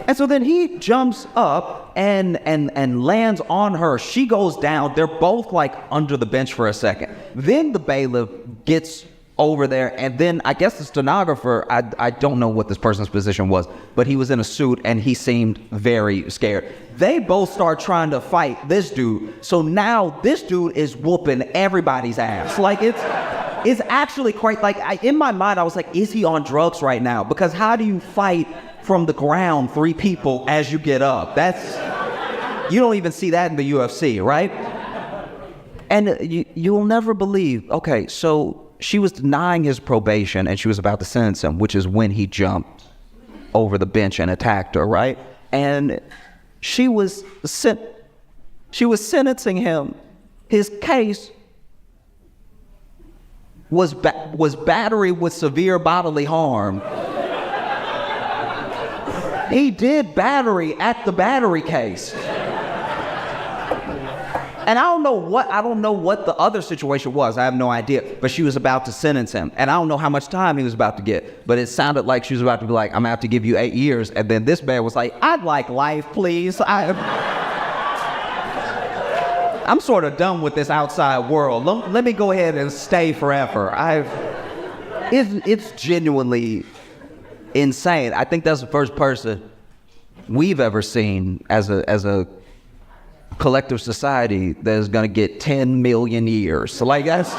And so then he jumps up and lands on her. She goes down. They're both like under the bench for a second. Then the bailiff gets over there, and then I guess the stenographer, I don't know what this person's position was, but he was in a suit and he seemed very scared. They both start trying to fight this dude. So now this dude is whooping everybody's ass. Like, it's actually quite, like, in my mind I was like, is he on drugs right now? Because how do you fight from the ground 3 people as you get up? You don't even see that in the UFC, right? And you'll never believe, okay, so she was denying his probation and she was about to sentence him, which is when he jumped over the bench and attacked her, right? And she was sentencing him. His case was battery with severe bodily harm. He did battery at the battery case. And I don't know what the other situation was. I have no idea. But she was about to sentence him. And I don't know how much time he was about to get. But it sounded like she was about to be like, I'm going to have to give you 8 years. And then this man was like, I'd like life, please. I'm sort of done with this outside world. Let me go ahead and stay forever. It's genuinely insane. I think that's the first person we've ever seen as a collective society that is going to get 10 million years. So, like, that's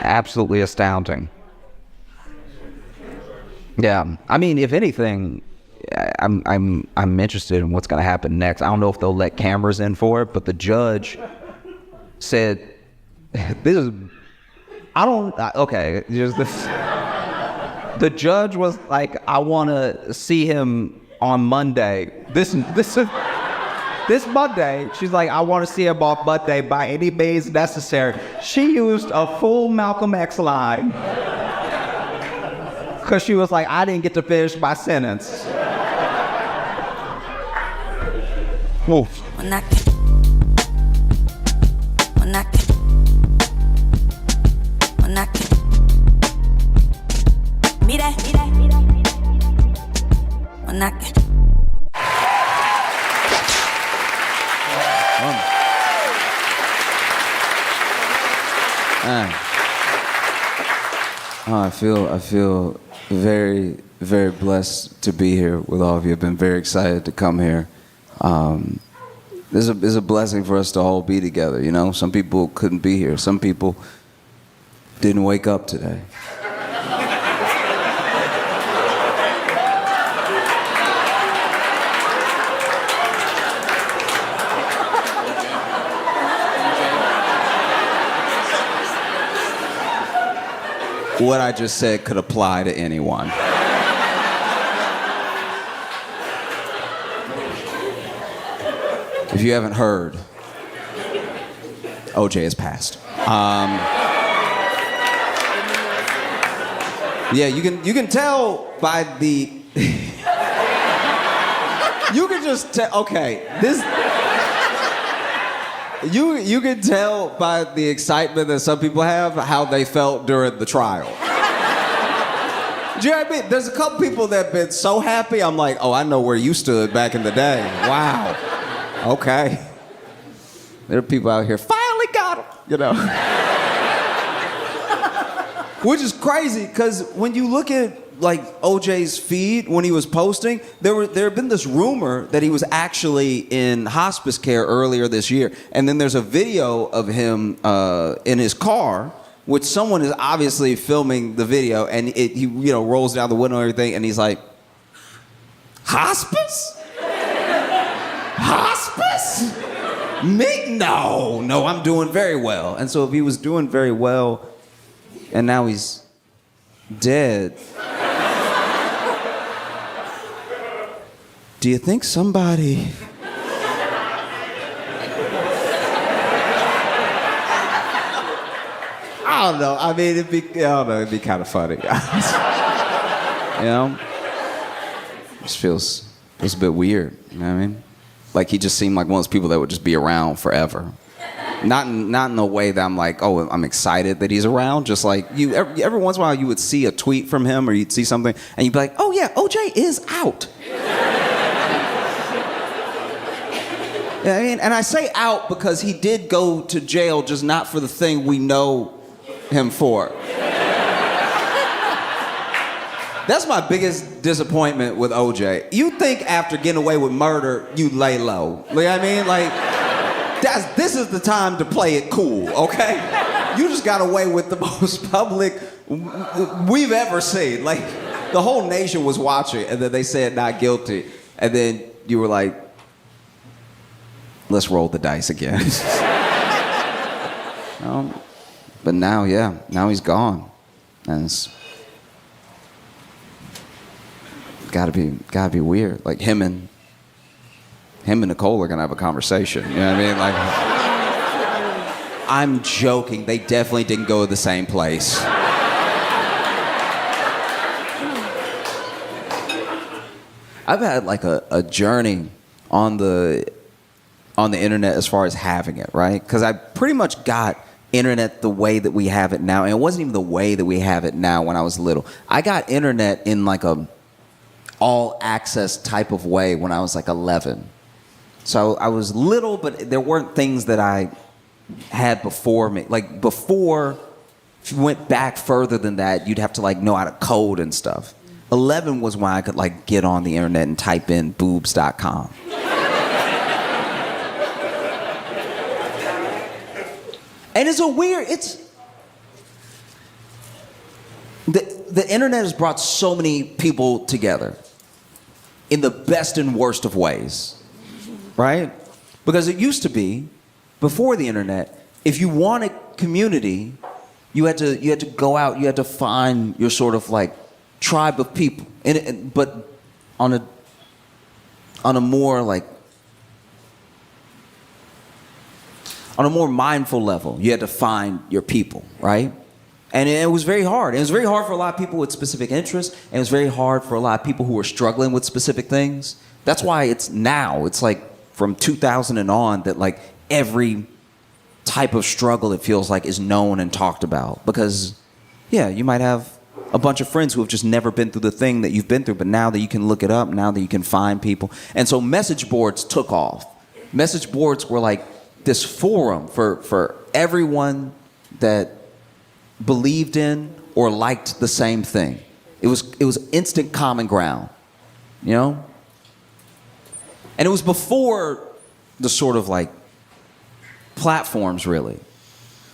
absolutely astounding. Yeah, I mean, if anything, I'm interested in what's going to happen next. I don't know if they'll let cameras in for it, but the judge said, the judge was like, I want to see him on Monday. This Monday, she's like, I want to see him on Monday by any means necessary. She used a full Malcolm X line. Because she was like, I didn't get to finish my sentence. Move. I feel very, very blessed to be here with all of you. I've been very excited to come here. This is a blessing for us to all be together, you know? Some people couldn't be here. Some people didn't wake up today. What I just said could apply to anyone. If you haven't heard, OJ has passed. Yeah, you can tell by the. You can just tell. Okay, You can tell by the excitement that some people have how they felt during the trial. Do you know what I mean? There's a couple people that have been so happy, I'm like, oh, I know where you stood back in the day. Wow. Okay. There are people out here, finally got him, you know. Which is crazy, because when you look at like OJ's feed when he was posting, there had been this rumor that he was actually in hospice care earlier this year. And then there's a video of him in his car, which someone is obviously filming the video, and he rolls down the window and everything, and he's like, hospice? Hospice? Me? No, I'm doing very well. And so if he was doing very well, and now he's dead, do you think somebody... I don't know. I mean, it'd be kind of funny. Just feels a bit weird. You know what I mean? Like he just seemed like one of those people that would just be around forever. Not in a way that I'm like, oh, I'm excited that he's around. Just like every once in a while you would see a tweet from him or you'd see something and you'd be like, oh yeah, OJ is out. You know what I mean? And I say out because he did go to jail, just not for the thing we know him for. That's my biggest disappointment with OJ. You think after getting away with murder, you lay low. You know what I mean? Like, this is the time to play it cool, okay? You just got away with the most public we've ever seen. Like, the whole nation was watching, and then they said not guilty. And then you were like, let's roll the dice again. But now he's gone. And it's gotta be weird. Like him and Nicole are gonna have a conversation. You know what I mean? Like, I'm joking. They definitely didn't go to the same place. I've had like a journey on the internet as far as having it, right? Because I pretty much got internet the way that we have it now, and it wasn't even the way that we have it now when I was little. I got internet in like a all access type of way when I was like 11. So I was little, but there weren't things that I had before me. Like before, if you went back further than that, you'd have to like know how to code and stuff. 11 was when I could like get on the internet and type in boobs.com. And the internet has brought so many people together in the best and worst of ways, right? Because it used to be, before the internet, if you wanted community, you had to go out, you had to find your sort of like tribe of people, but on a more mindful level, you had to find your people, right? And it was very hard. It was very hard for a lot of people with specific interests, and it was very hard for a lot of people who were struggling with specific things. That's why it's like from 2000 and on that like every type of struggle, it feels like, is known and talked about. Because, yeah, you might have a bunch of friends who have just never been through the thing that you've been through, but now that you can look it up, now that you can find people. And so message boards took off. Message boards were like this forum for everyone that believed in or liked the same thing. It was instant common ground, you know? And it was before the sort of like platforms, really.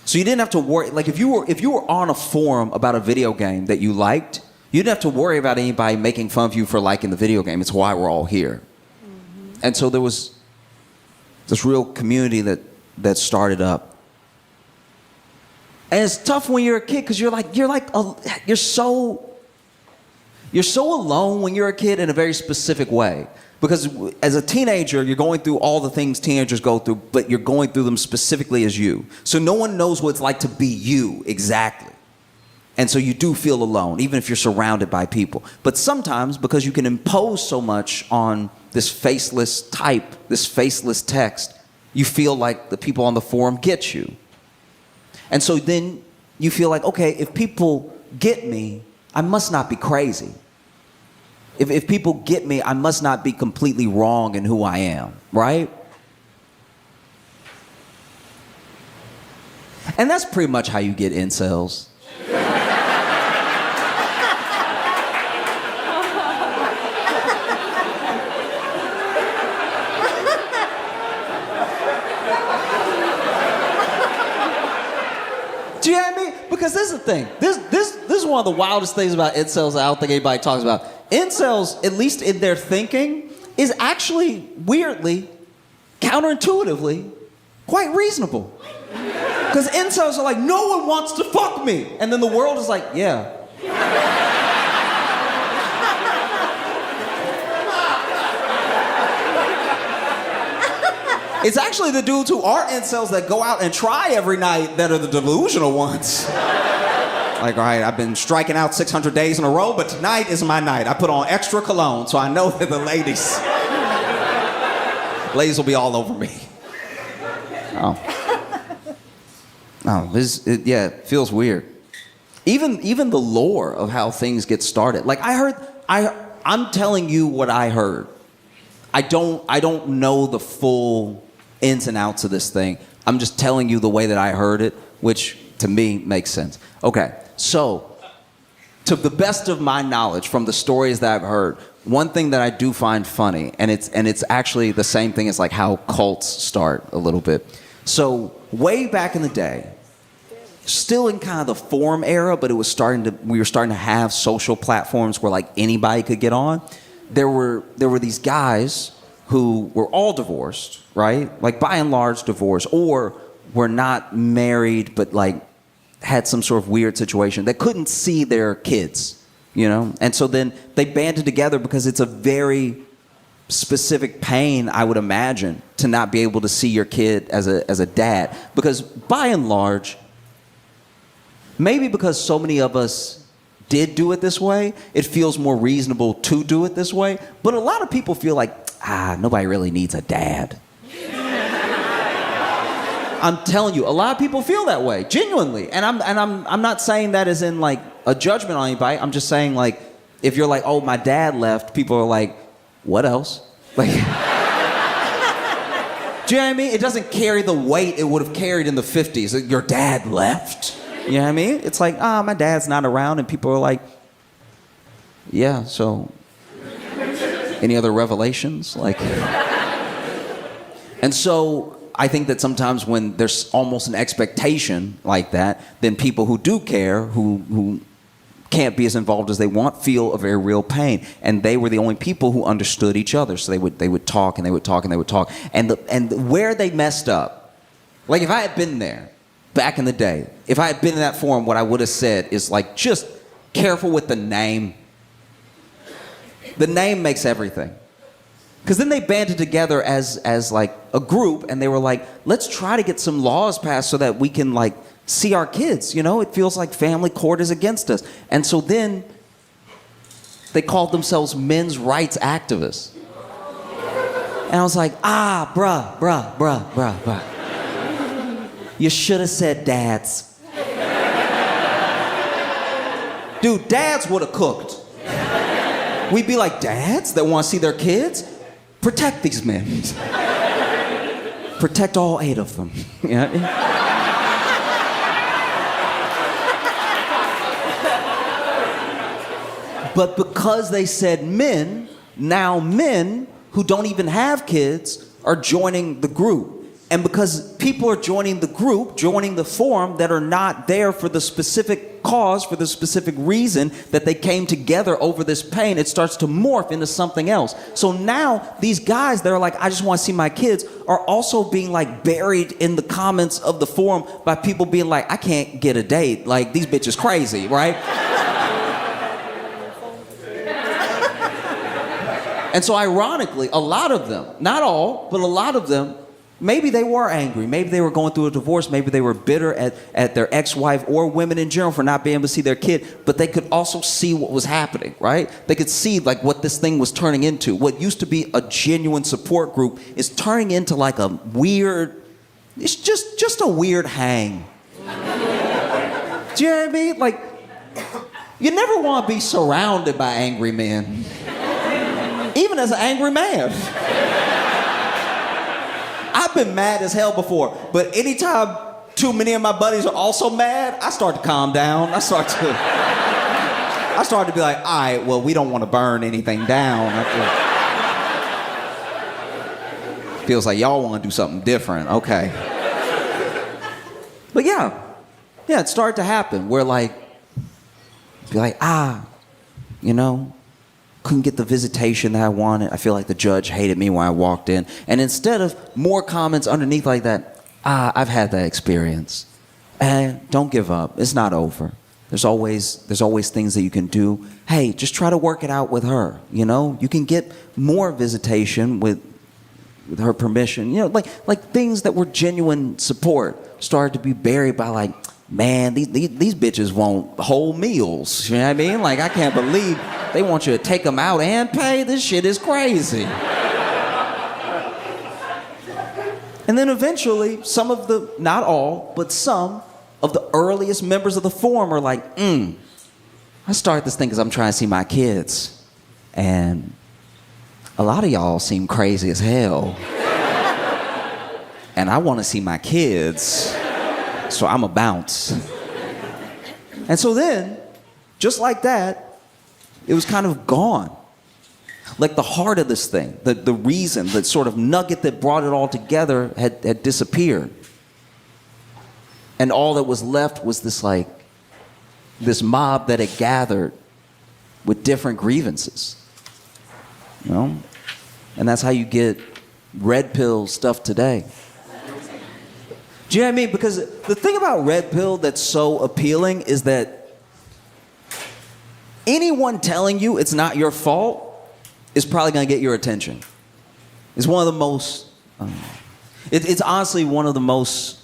So you didn't have to worry, like if you were on a forum about a video game that you liked, you didn't have to worry about anybody making fun of you for liking the video game. It's why we're all here. Mm-hmm. And so there was this real community that started up. And it's tough when you're a kid because you're so alone when you're a kid in a very specific way. Because as a teenager, you're going through all the things teenagers go through, but you're going through them specifically as you. So no one knows what it's like to be you exactly. And so you do feel alone, even if you're surrounded by people. But sometimes, because you can impose so much on this faceless type, this faceless text, you feel like the people on the forum get you. And so then you feel like, okay, if people get me, I must not be crazy. If people get me, I must not be completely wrong in who I am, right? And that's pretty much how you get incels. Do you know what I mean? Because this is the thing. This is one of the wildest things about incels I don't think anybody talks about. Incels, at least in their thinking, is actually weirdly, counterintuitively, quite reasonable. Because incels are like, no one wants to fuck me. And then the world is like, yeah. It's actually the dudes who are incels that go out and try every night that are the delusional ones. Like, all right, I've been striking out 600 days in a row, but tonight is my night. I put on extra cologne, so I know that the ladies will be all over me. Oh, it feels weird. Even the lore of how things get started. Like I'm telling you what I heard. I don't know the full ins and outs of this thing. I'm just telling you the way that I heard it, which to me makes sense. Okay, so to the best of my knowledge from the stories that I've heard, one thing that I do find funny, and it's actually the same thing as like how cults start a little bit. So way back in the day, still in kind of the forum era, but we were starting to have social platforms where like anybody could get on. There were these guys who were all divorced, right? Like by and large divorced, or were not married, but like had some sort of weird situation that couldn't see their kids, you know? And so then they banded together because it's a very specific pain, I would imagine, to not be able to see your kid as a dad. Because by and large, maybe because so many of us did do it this way, it feels more reasonable to do it this way. But a lot of people feel like, nobody really needs a dad. I'm telling you, a lot of people feel that way, genuinely. And I'm not saying that as in like a judgment on anybody. I'm just saying like, if you're like, oh, my dad left, people are like, what else? Like, do you know what I mean? It doesn't carry the weight it would have carried in the 50s. Your dad left. You know what I mean? It's like, my dad's not around, and people are like, yeah, so any other revelations? Like, and so I think that sometimes when there's almost an expectation like that, then people who do care, who can't be as involved as they want, feel a very real pain. And they were the only people who understood each other. So they would talk and they would talk and they would talk. And where they messed up, like if I had been there back in the day, if I had been in that forum, what I would have said is like, just careful with the name. The name makes everything. Because then they banded together as like a group, and they were like, let's try to get some laws passed so that we can like see our kids, you know? It feels like family court is against us. And so then they called themselves men's rights activists. And I was like, bruh. You should have said dads. Dude, dads would have cooked. We'd be like, dads that want to see their kids? Protect these men. Protect all 8 of them. You know what I mean? But because they said men, now men who don't even have kids are joining the group. And because people are joining the group, joining the forum that are not there for the specific cause, for the specific reason that they came together over this pain, it starts to morph into something else. So now these guys that are like, I just want to see my kids, are also being like buried in the comments of the forum by people being like, I can't get a date. Like, these bitches crazy, right? And so ironically, a lot of them, not all, but a lot of them, maybe they were angry. Maybe they were going through a divorce. Maybe they were bitter at their ex-wife or women in general for not being able to see their kid. But they could also see what was happening, right? They could see like what this thing was turning into. What used to be a genuine support group is turning into like a weird, it's just a weird hang. Do you know what I mean? Like, you never want to be surrounded by angry men. Even as an angry man. I've been mad as hell before, but anytime too many of my buddies are also mad, I start to calm down. I start to be like, all right, well, we don't want to burn anything down. Feels like y'all want to do something different. Okay. But yeah, it started to happen where like, be like, you know, couldn't get the visitation that I wanted. I feel like the judge hated me when I walked in. And instead of more comments underneath like that, I've had that experience. And don't give up. It's not over. There's always things that you can do. Hey, just try to work it out with her. You know, you can get more visitation with her permission. You know, like things that were genuine support started to be buried by like, man, these bitches want whole meals. You know what I mean? Like, I can't believe they want you to take them out and pay. This shit is crazy. And then eventually, some of the, not all, but some of the earliest members of the forum are like, I started this thing because I'm trying to see my kids. And a lot of y'all seem crazy as hell. And I want to see my kids. So I'm a bounce. And so then, just like that, it was kind of gone. Like the heart of this thing, the reason, the sort of nugget that brought it all together had disappeared. And all that was left was this mob that had gathered with different grievances. You know? And that's how you get red pill stuff today. Do you know what I mean? Because the thing about red pill that's so appealing is that anyone telling you it's not your fault is probably going to get your attention. It's one of the most, it's honestly one of the most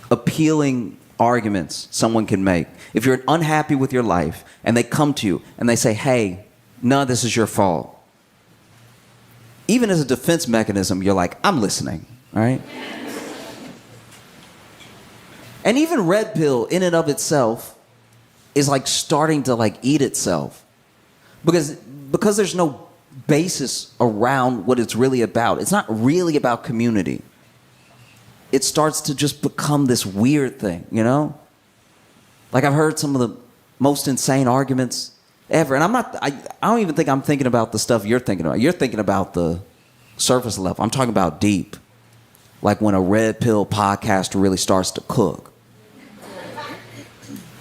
appealing arguments someone can make. If you're unhappy with your life and they come to you and they say, hey, none of this is your fault. Even as a defense mechanism, you're like, I'm listening, right? And even red pill in and of itself is like starting to like eat itself. Because there's no basis around what it's really about. It's not really about community. It starts to just become this weird thing, you know? Like I've heard some of the most insane arguments ever. And I don't even think I'm thinking about the stuff you're thinking about. You're thinking about the surface level. I'm talking about deep. Like when a red pill podcaster really starts to cook.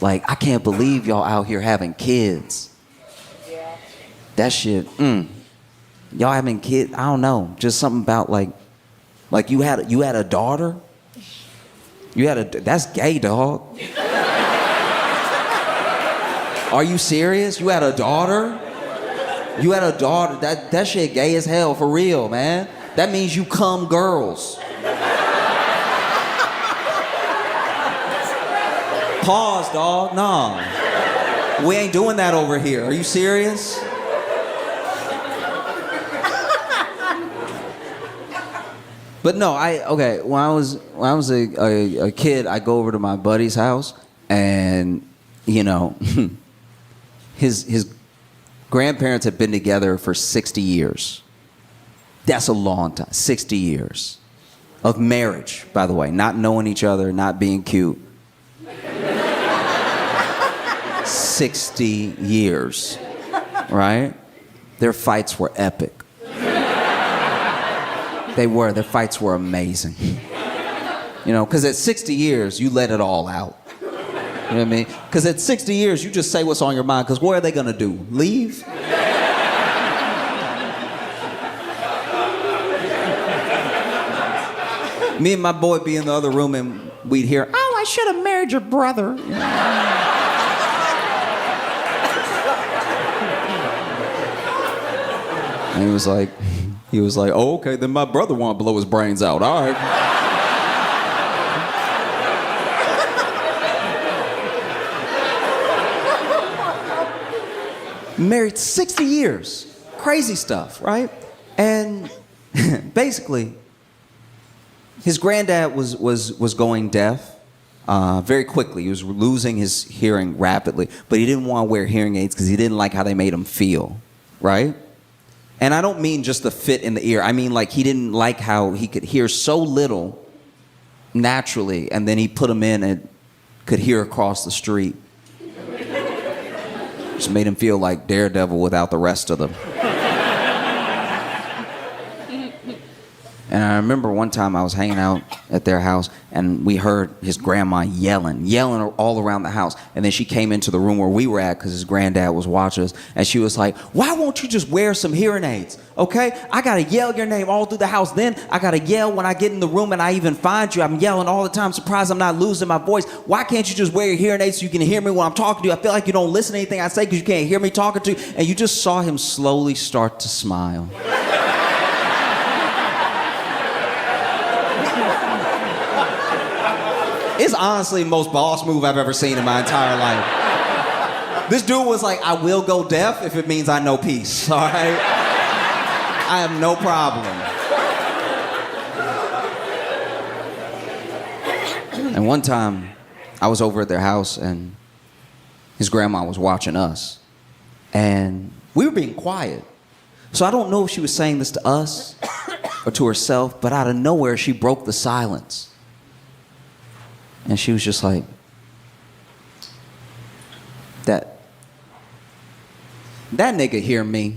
Like, I can't believe y'all out here having kids. Yeah. That shit, Y'all having kids, I don't know. Just something about like you had a daughter? That's gay, dog. Are you serious? You had a daughter? You had a daughter? That shit gay as hell, for real, man. That means you cum girls. Pause, dog. No. We ain't doing that over here. Are you serious? But no, when I was a kid, I go over to my buddy's house and, you know, his grandparents had been together for 60 years. That's a long time. 60 years of marriage, by the way, not knowing each other, not being cute. 60 years, right? Their fights were epic. Their fights were amazing. You know, because at 60 years, you let it all out. You know what I mean? Because at 60 years, you just say what's on your mind, because what are they going to do? Leave? Me and my boy be in the other room and we'd hear, oh, I should have married your brother. And he was like, He was like, oh, okay, then my brother want to blow his brains out. All right. Married 60 years. Crazy stuff, right? And basically, his granddad was going deaf very quickly. He was losing his hearing rapidly, but he didn't want to wear hearing aids because he didn't like how they made him feel, right? And I don't mean just the fit in the ear. I mean like he didn't like how he could hear so little naturally, and then he put him in and could hear across the street. Just made him feel like Daredevil without the rest of them. And I remember one time I was hanging out at their house and we heard his grandma yelling all around the house. And then she came into the room where we were at because his granddad was watching us. And she was like, why won't you just wear some hearing aids? Okay? I got to yell your name all through the house. Then I got to yell when I get in the room and I even find you. I'm yelling all the time. Surprised I'm not losing my voice. Why can't you just wear your hearing aids so you can hear me when I'm talking to you? I feel like you don't listen to anything I say because you can't hear me talking to you. And you just saw him slowly start to smile. It's honestly the most boss move I've ever seen in my entire life. This dude was like, I will go deaf if it means I know peace, all right? I have no problem. And one time, I was over at their house and his grandma was watching us. And we were being quiet. So I don't know if she was saying this to us or to herself, but out of nowhere, she broke the silence. And she was just like, that nigga hear me.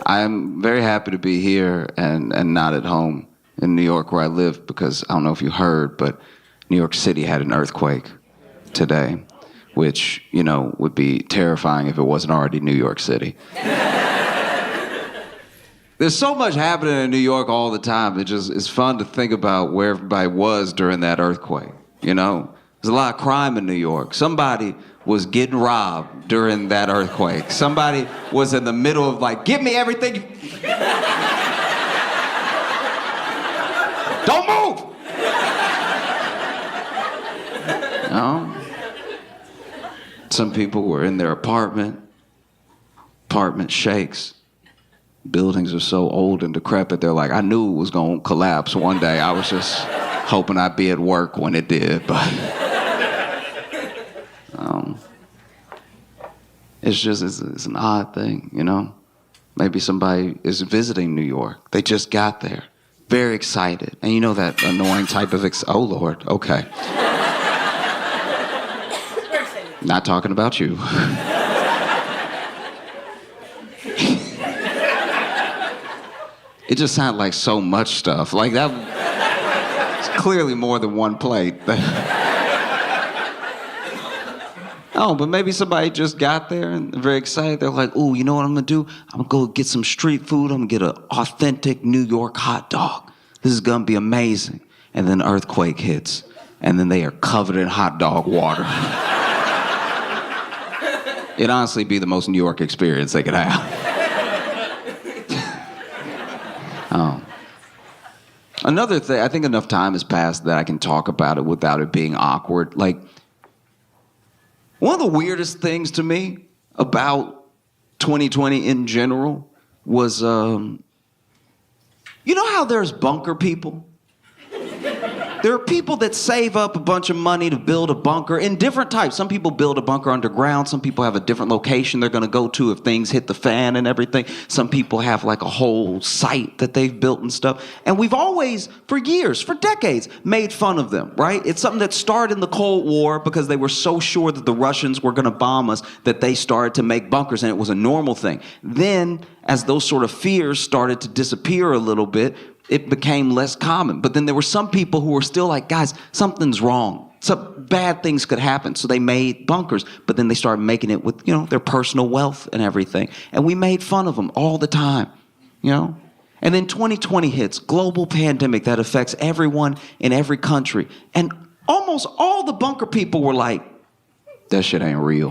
I'm very happy to be here and not at home in New York where I live because I don't know if you heard, but New York City had an earthquake today, which, you know, would be terrifying if it wasn't already New York City. There's so much happening in New York all the time. It's fun to think about where everybody was during that earthquake, you know? There's a lot of crime in New York. Somebody was getting robbed during that earthquake. Somebody was in the middle of like, give me everything. Don't move! You know? Some people were in their apartment. Apartment shakes. Buildings are so old and decrepit, they're like, I knew it was gonna collapse one day. I was just hoping I'd be at work when it did, but it's an odd thing, you know? Maybe somebody is visiting New York. They just got there, very excited. And you know that annoying type of, oh Lord, okay. Not talking about you. It just sounded like so much stuff. Like that, it's clearly more than one plate. Oh, but maybe somebody just got there and they're very excited. They're like, ooh, you know what I'm gonna do? I'm gonna go get some street food. I'm gonna get an authentic New York hot dog. This is gonna be amazing. And then an earthquake hits. And then they are covered in hot dog water. It'd honestly be the most New York experience they could have. Another thing, I think enough time has passed that I can talk about it without it being awkward. Like, one of the weirdest things to me about 2020 in general was, you know how there's bunker people? There are people that save up a bunch of money to build a bunker in different types. Some people build a bunker underground. Some people have a different location they're going to go to if things hit the fan and everything. Some people have like a whole site that they've built and stuff. And we've always, for years, for decades, made fun of them, right? It's something that started in the Cold War because they were so sure that the Russians were going to bomb us that they started to make bunkers, and it was a normal thing. Then, as those sort of fears started to disappear a little bit, it became less common. But then there were some people who were still like, guys, something's wrong. So bad things could happen. So they made bunkers, but then they started making it with, their personal wealth and everything. And we made fun of them all the time, And then 2020 hits, global pandemic that affects everyone in every country. And almost all the bunker people were like, that shit ain't real.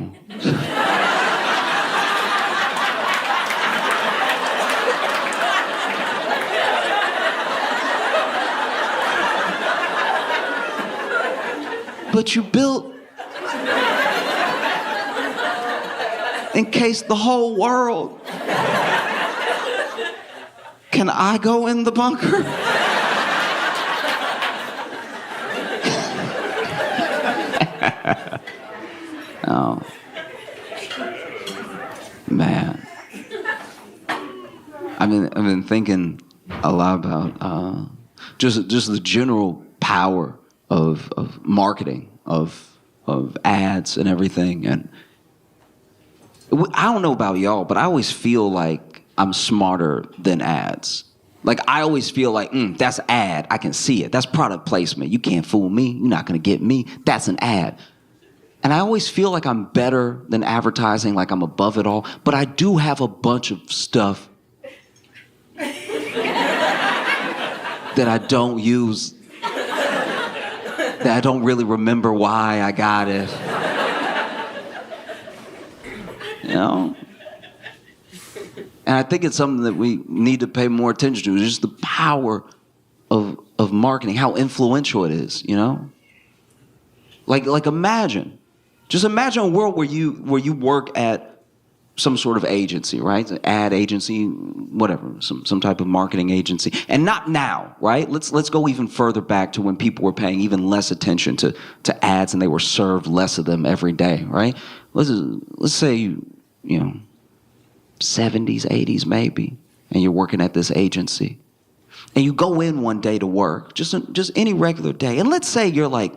But you built in case the whole world. Can I go in the bunker? Oh, man. I've been thinking a lot about just the general power of marketing, of ads and everything. And I don't know about y'all, but I always feel like I'm smarter than ads. Like, I always feel like, that's ad. I can see it. That's product placement. You can't fool me. You're not going to get me. That's an ad. And I always feel like I'm better than advertising, like I'm above it all. But I do have a bunch of stuff that I don't use, that I don't really remember why I got it. And I think it's something that we need to pay more attention to, just the power of marketing, how influential it is, Like just imagine a world where you work at some sort of agency, right? An ad agency, whatever, some type of marketing agency. And not now, right? Let's go even further back to when people were paying even less attention to ads and they were served less of them every day, right? Let's say 70s, 80s maybe, and you're working at this agency. And you go in one day to work, just any regular day. And let's say you're like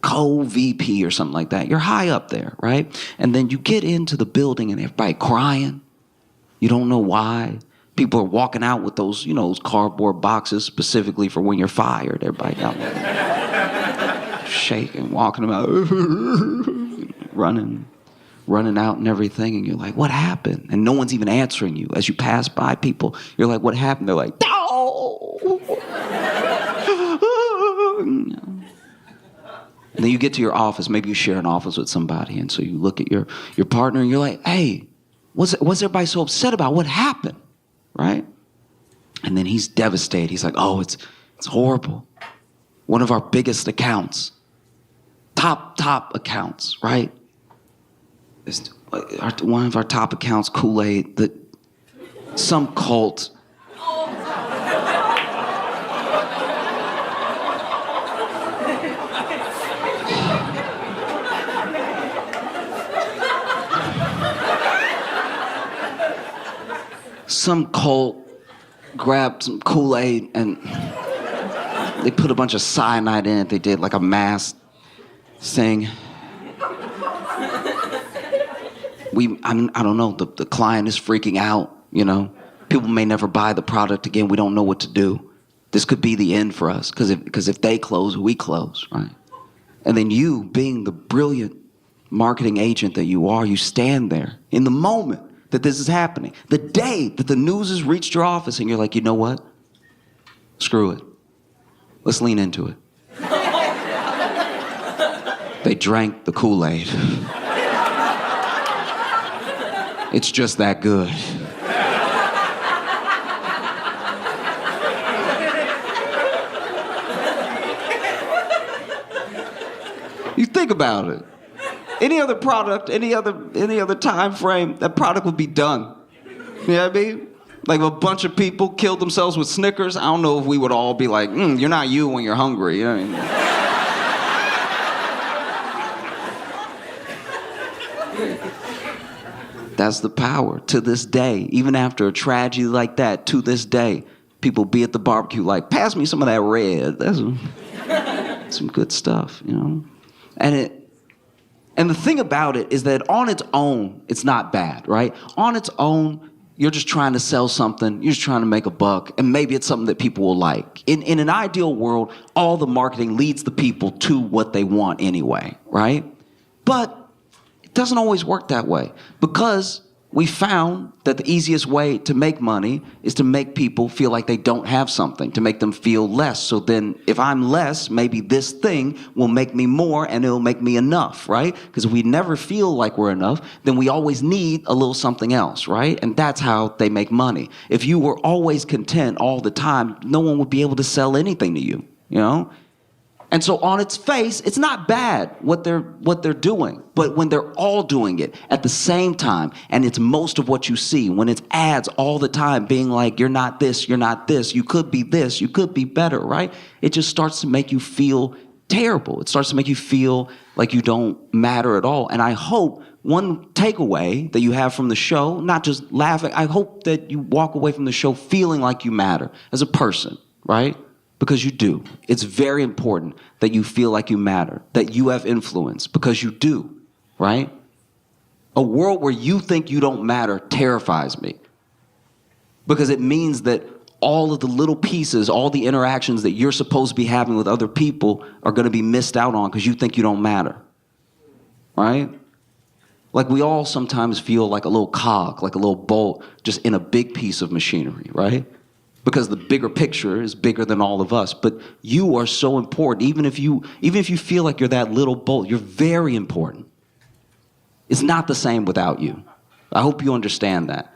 co-VP or something like that. You're high up there, right? And then you get into the building and everybody crying. You don't know why. People are walking out with those, those cardboard boxes specifically for when you're fired. Everybody out there shaking, walking about, running out and everything. And you're like, what happened? And no one's even answering you. As you pass by people, you're like, what happened? They're like, no! And then you get to your office. Maybe you share an office with somebody. And so you look at your partner and you're like, hey, what's everybody so upset about? What happened? Right? And then he's devastated. He's like, oh, it's horrible. One of our biggest accounts, top accounts, right? One of our top accounts, Kool-Aid, that some cult grabbed some Kool-Aid and they put a bunch of cyanide in it. They did like a mass thing. I don't know, the client is freaking out, People may never buy the product again. We don't know what to do. This could be the end for us, because if they close, we close, right? And then you, being the brilliant marketing agent that you are, you stand there in the moment that this is happening. The day that the news has reached your office and you're like, you know what? Screw it. Let's lean into it. They drank the Kool-Aid. It's just that good. You think about it. Any other product, any other time frame, that product would be done. You know what I mean? Like, if a bunch of people killed themselves with Snickers, I don't know if we would all be like, you're not you when you're hungry. You know what I mean? That's the power. To this day, even after a tragedy like that, to this day, people be at the barbecue like, pass me some of that red. That's some good stuff, And the thing about it is that on its own, it's not bad, right? On its own, you're just trying to sell something, you're just trying to make a buck, and maybe it's something that people will like. In an ideal world, all the marketing leads the people to what they want anyway, right? But it doesn't always work that way, because we found that the easiest way to make money is to make people feel like they don't have something, to make them feel less. So then if I'm less, maybe this thing will make me more and it'll make me enough, right? Because if we never feel like we're enough, then we always need a little something else, right? And that's how they make money. If you were always content all the time, no one would be able to sell anything to you, you know? And so on its face, it's not bad what they're doing. But when they're all doing it at the same time, and it's most of what you see, when it's ads all the time being like, you're not this, you could be this, you could be better, right? It just starts to make you feel terrible. It starts to make you feel like you don't matter at all. And I hope one takeaway that you have from the show, not just laughing, I hope that you walk away from the show feeling like you matter as a person, right? Because you do. It's very important that you feel like you matter, that you have influence, because you do, right? A world where you think you don't matter terrifies me, because it means that all of the little pieces, all the interactions that you're supposed to be having with other people are going to be missed out on because you think you don't matter, right? Like we all sometimes feel like a little cog, like a little bolt, just in a big piece of machinery, right? Because the bigger picture is bigger than all of us. But you are so important. Even if you feel like you're that little bolt, you're very important. It's not the same without you. I hope you understand that.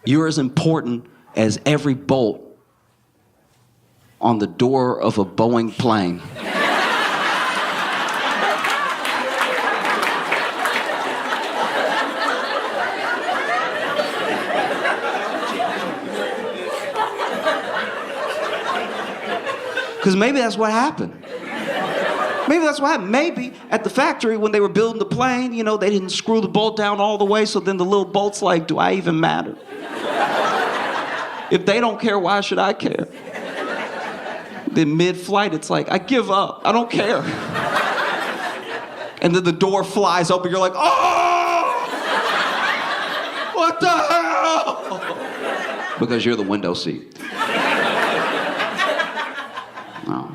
You're as important as every bolt on the door of a Boeing plane. Because maybe that's what happened. Maybe that's what happened. Maybe at the factory when they were building the plane, you know, they didn't screw the bolt down all the way, so then the little bolt's like, do I even matter? If they don't care, why should I care? Then mid-flight, it's like, I give up. I don't care. And then the door flies open, you're like, oh! What the hell? Because you're the window seat. Oh.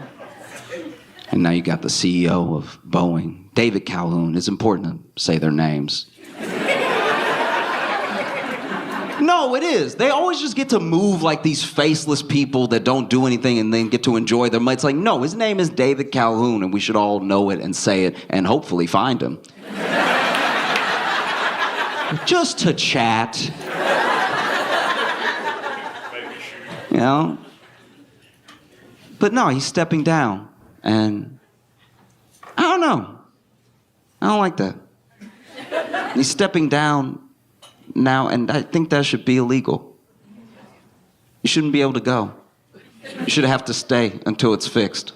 And now you got the CEO of Boeing, David Calhoun. It's important to say their names. No, it is. They always just get to move like these faceless people that don't do anything and then get to enjoy their money. It's like, no, his name is David Calhoun, and we should all know it and say it and hopefully find him. Just to chat. You know? But no, he's stepping down, and I don't know. I don't like that. He's stepping down now, and I think that should be illegal. You shouldn't be able to go. You should have to stay until it's fixed.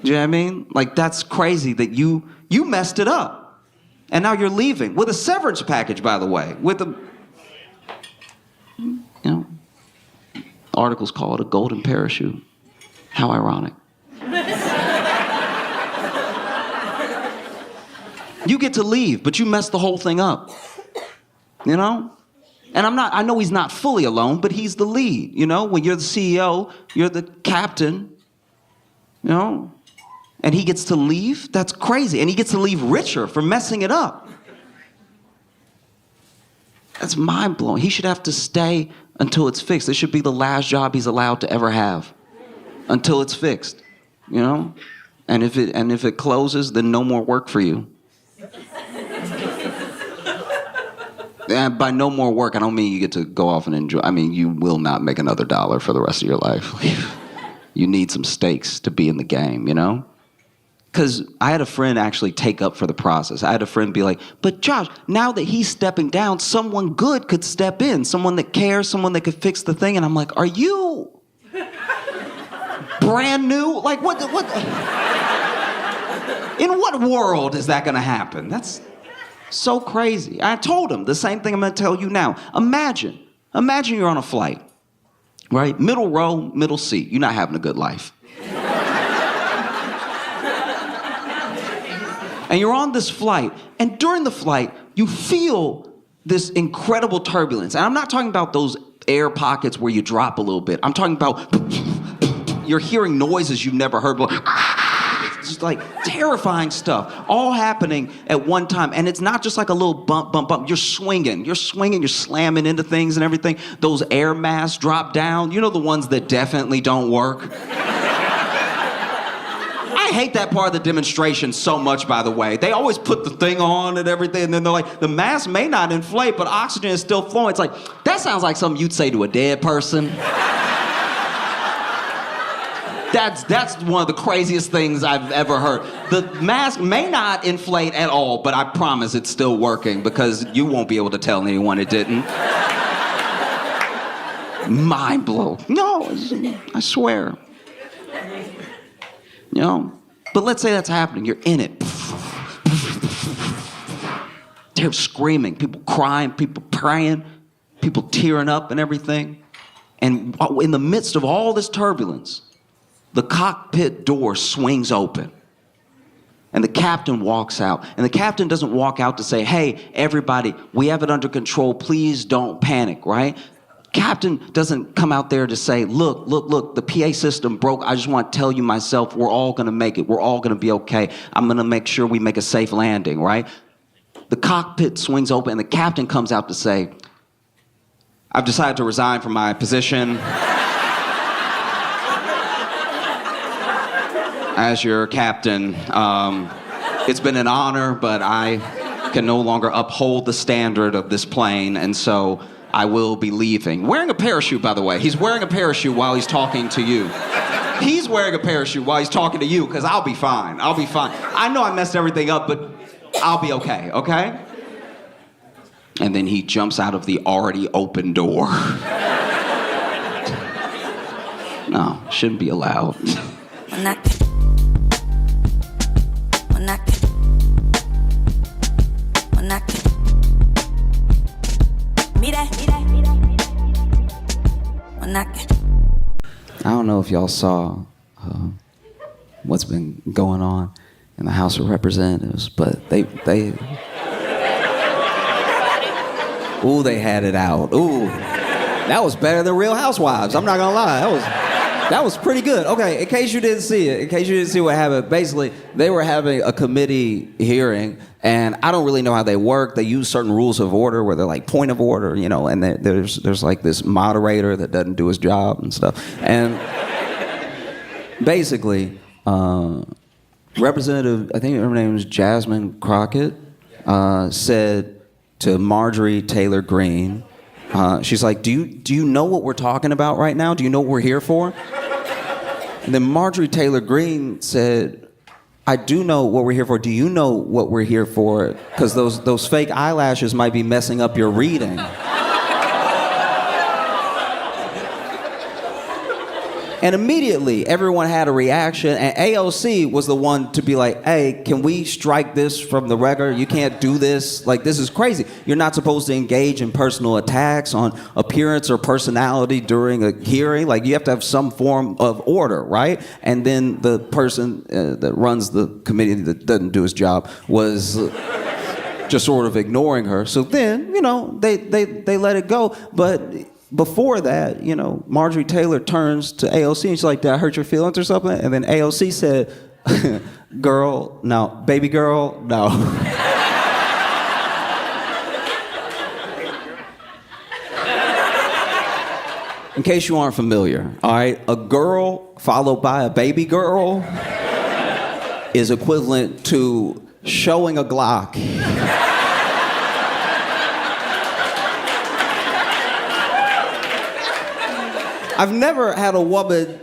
Do you know what I mean? Like, that's crazy that you messed it up, and now you're leaving with a severance package, by the way, with a, you know, articles call it a golden parachute. How ironic. You get to leave, but you messed the whole thing up. You know? And I know he's not fully alone, but he's the lead. You know, when you're the CEO, you're the captain. You know? And he gets to leave? That's crazy. And he gets to leave richer for messing it up. That's mind-blowing. He should have to stay until it's fixed. This should be the last job he's allowed to ever have. Until it's fixed, you know? And if it closes, then no more work for you. And by no more work, I don't mean you get to go off and enjoy. I mean, you will not make another dollar for the rest of your life. You need some stakes to be in the game, you know? Because I had a friend actually take up for the process. I had a friend be like, but Josh, now that he's stepping down, someone good could step in. Someone that cares, someone that could fix the thing. And I'm like, are you brand new? Like, what? In what world is that gonna happen? That's so crazy. I told him the same thing I'm gonna tell you now. Imagine you're on a flight, right? Middle row, middle seat. You're not having a good life. And you're on this flight, and during the flight, you feel this incredible turbulence. And I'm not talking about those air pockets where you drop a little bit. I'm talking about you're hearing noises you've never heard before. It's just like terrifying stuff all happening at one time. And it's not just like a little bump, bump, bump. You're swinging, you're slamming into things and everything. Those air masks drop down. You know, the ones that definitely don't work. I hate that part of the demonstration so much, by the way. They always put the thing on and everything, and then they're like, the mask may not inflate, but oxygen is still flowing. It's like, that sounds like something you'd say to a dead person. That's one of the craziest things I've ever heard. The mask may not inflate at all, but I promise it's still working because you won't be able to tell anyone it didn't. Mind blow. No, I swear. You know? But let's say that's happening. You're in it. They're screaming, people crying, people praying, people tearing up and everything. And in the midst of all this turbulence, the cockpit door swings open. And the captain walks out. And the captain doesn't walk out to say, hey, everybody, we have it under control. Please don't panic, right? Captain doesn't come out there to say, look, the PA system broke. I just want to tell you myself, we're all going to make it. We're all going to be okay. I'm going to make sure we make a safe landing, right? The cockpit swings open and the captain comes out to say, I've decided to resign from my position as your captain. It's been an honor, but I can no longer uphold the standard of this plane, and so I will be leaving. Wearing a parachute, by the way. He's wearing a parachute while he's talking to you. He's wearing a parachute while he's talking to you, because I'll be fine. I'll be fine. I know I messed everything up, but I'll be okay, okay? And then he jumps out of the already open door. No, shouldn't be allowed. I don't know if y'all saw what's been going on in the House of Representatives, but they they had it out. Ooh, that was better than Real Housewives. I'm not gonna lie, that was pretty good. Okay, in case you didn't see what happened, basically they were having a committee hearing, and I don't really know how they work. They use certain rules of order where they're like point of order, you know, and there's like this moderator that doesn't do his job and stuff. And basically, Representative, I think her name was Jasmine Crockett, said to Marjorie Taylor Greene, she's like, do you know what we're talking about right now? Do you know what we're here for? And then Marjorie Taylor Greene said, I do know what we're here for. Do you know what we're here for? Because those fake eyelashes might be messing up your reading. And immediately, everyone had a reaction, and AOC was the one to be like, hey, can we strike this from the record? You can't do this. Like, this is crazy. You're not supposed to engage in personal attacks on appearance or personality during a hearing. Like, you have to have some form of order, right? And then the person that runs the committee that doesn't do his job was just sort of ignoring her. So then, you know, they let it go. But before that, you know, Marjorie Taylor turns to AOC and she's like, did I hurt your feelings or something? And then AOC said, girl, no. Baby girl, no. In case you aren't familiar, all right, a girl followed by a baby girl is equivalent to showing a Glock. I've never had a woman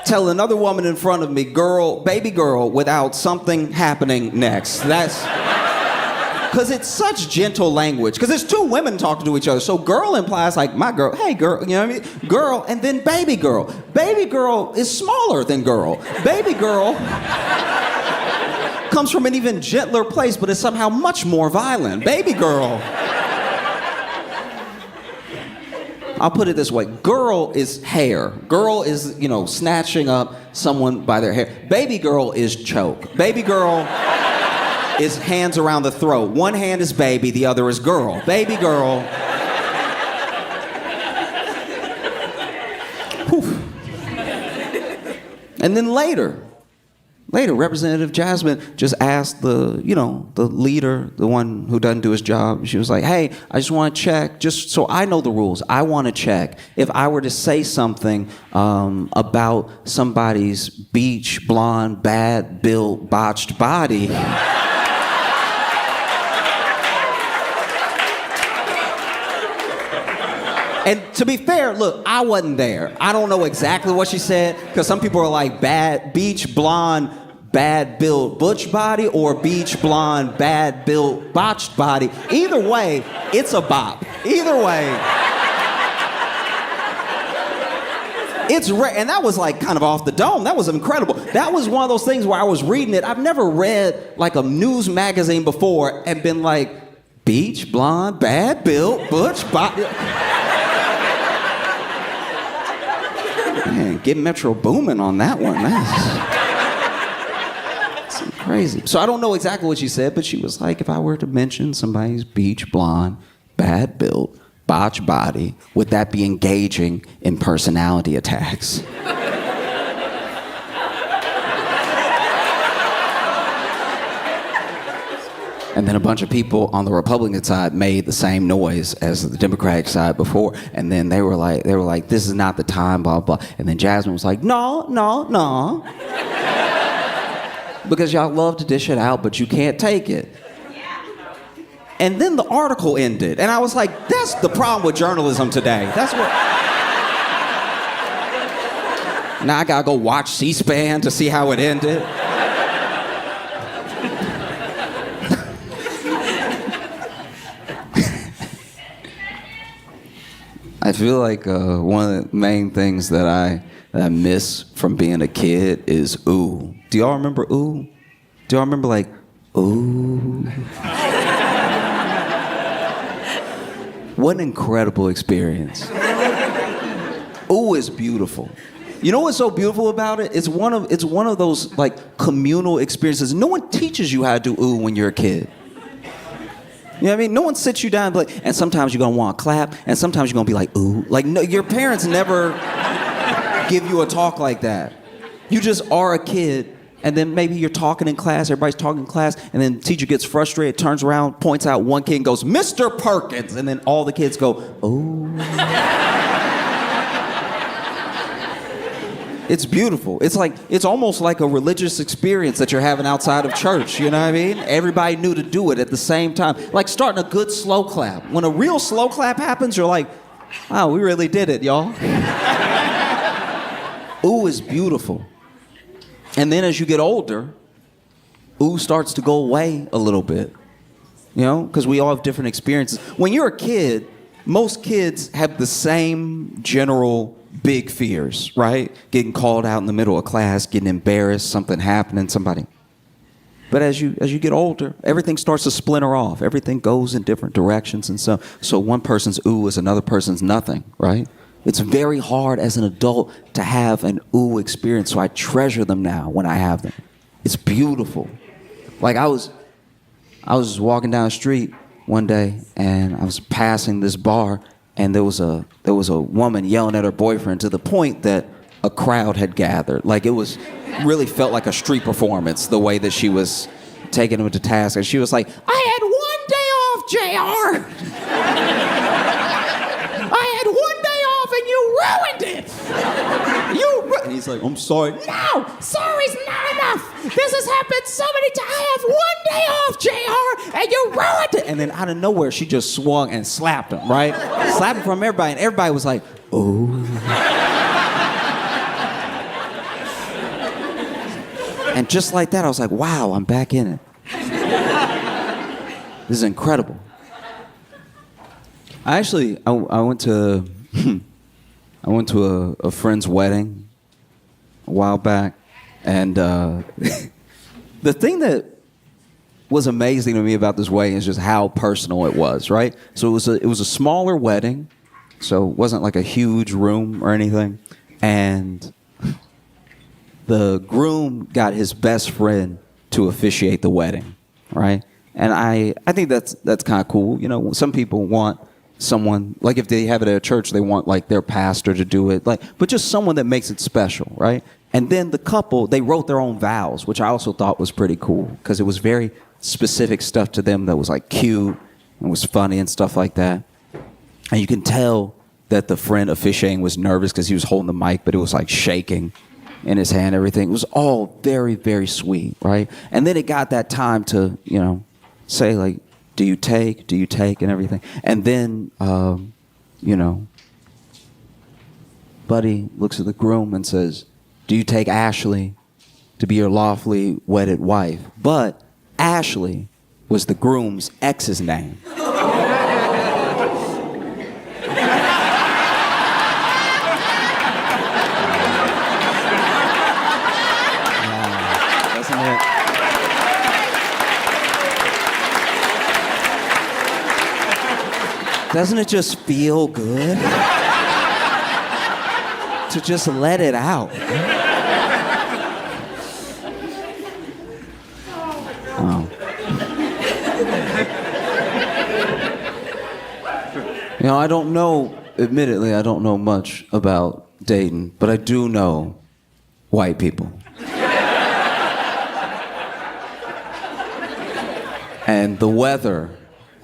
tell another woman in front of me, girl, baby girl, without something happening next. That's because it's such gentle language. Because it's two women talking to each other. So girl implies like my girl, hey girl, you know what I mean? Girl, and then baby girl. Baby girl is smaller than girl. Baby girl comes from an even gentler place, but is somehow much more violent. Baby girl. I'll put it this way. Girl is hair. Girl is, you know, snatching up someone by their hair. Baby girl is choke. Baby girl is hands around the throat. One hand is baby, the other is girl. Baby girl. Whew. And then later, Representative Jasmine just asked the leader, the one who doesn't do his job. She was like, hey, I just want to check, just so I know the rules. I want to check if I were to say something about somebody's beach, blonde, bad built, botched body. And to be fair, look, I wasn't there. I don't know exactly what she said, because some people are like bad beach blonde, bad built butch body, or beach blonde, bad built botched body. Either way, it's a bop. Either way. And that was like kind of off the dome. That was incredible. That was one of those things where I was reading it. I've never read like a news magazine before and been like, beach blonde, bad built butch body. Man, get Metro Boomin on that one. That's crazy. So I don't know exactly what she said, but she was like, if I were to mention somebody's beach blonde, bad built, botched body, would that be engaging in personality attacks? And then a bunch of people on the Republican side made the same noise as the Democratic side before. And then they were like, this is not the time, blah, blah. And then Jasmine was like, no. Because y'all love to dish it out, but you can't take it. And then the article ended. And I was like, that's the problem with journalism today. That's what... Now I gotta go watch C-SPAN to see how it ended. I feel like one of the main things that I miss from being a kid is ooh. Do y'all remember ooh? Do y'all remember like ooh? What an incredible experience. Ooh is beautiful. You know what's so beautiful about it? It's one of those like communal experiences. No one teaches you how to do ooh when you're a kid. You know what I mean? No one sits you down and be like, and sometimes you're gonna want to clap, and sometimes you're gonna be like, ooh. Like, no, your parents never give you a talk like that. You just are a kid, and then maybe you're talking in class, everybody's talking in class, and then the teacher gets frustrated, turns around, points out one kid and goes, Mr. Perkins, and then all the kids go, ooh. It's beautiful. It's almost like a religious experience that you're having outside of church, you know what I mean? Everybody knew to do it at the same time. Like starting a good slow clap. When a real slow clap happens, you're like, wow, we really did it, y'all. Ooh is beautiful. And then as you get older, ooh starts to go away a little bit. You know, because we all have different experiences. When you're a kid, most kids have the same general big fears, right? Getting called out in the middle of class, getting embarrassed, something happening, somebody. But as you get older, everything starts to splinter off. Everything goes in different directions, and so one person's ooh is another person's nothing, right? It's very hard as an adult to have an ooh experience, so I treasure them now when I have them. It's beautiful. Like I was walking down the street one day, and I was passing this bar, and there was a woman yelling at her boyfriend to the point that a crowd had gathered. Like really felt like a street performance, the way that she was taking him to task. And she was like, I had one day off, JR. I had one day off and you ruined it. And he's like, I'm sorry. No, sorry's not enough. This has happened so many times. I have one day off, JR, and you ruined it. And then out of nowhere, she just swung and slapped him, right? Slapped him from everybody, and everybody was like, oh. And just like that, I was like, wow, I'm back in it. This is incredible. I went to a friend's wedding a while back, and the thing that was amazing to me about this wedding is just how personal it was, right? So it was a smaller wedding, so it wasn't like a huge room or anything, and the groom got his best friend to officiate the wedding. right? And I think that's kind of cool. You know, some people want someone, like if they have it at a church, they want like their pastor to do it, like, but just someone that makes it special, right? And then the couple, they wrote their own vows, which I also thought was pretty cool because it was very specific stuff to them that was like cute and was funny and stuff like that. And you can tell that the friend officiating was nervous because he was holding the mic, but it was like shaking in his hand, everything. It was all very, very sweet, right? And then it got that time to, you know, say like, do you take, and everything. And then, you know, Buddy looks at the groom and says, do you take Ashley to be your lawfully wedded wife? But Ashley was the groom's ex's name. Doesn't it? Doesn't it just feel good to just let it out? Oh. You know, I don't know, admittedly, I don't know much about dating, but I do know white people. And the weather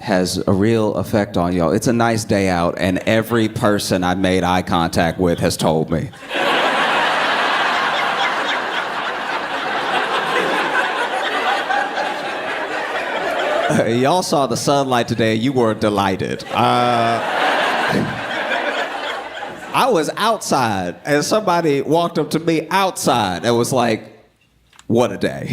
has a real effect on y'all. It's a nice day out, and every person I made eye contact with has told me. Y'all saw the sunlight today. You were delighted. I was outside, and somebody walked up to me outside and was like, what a day.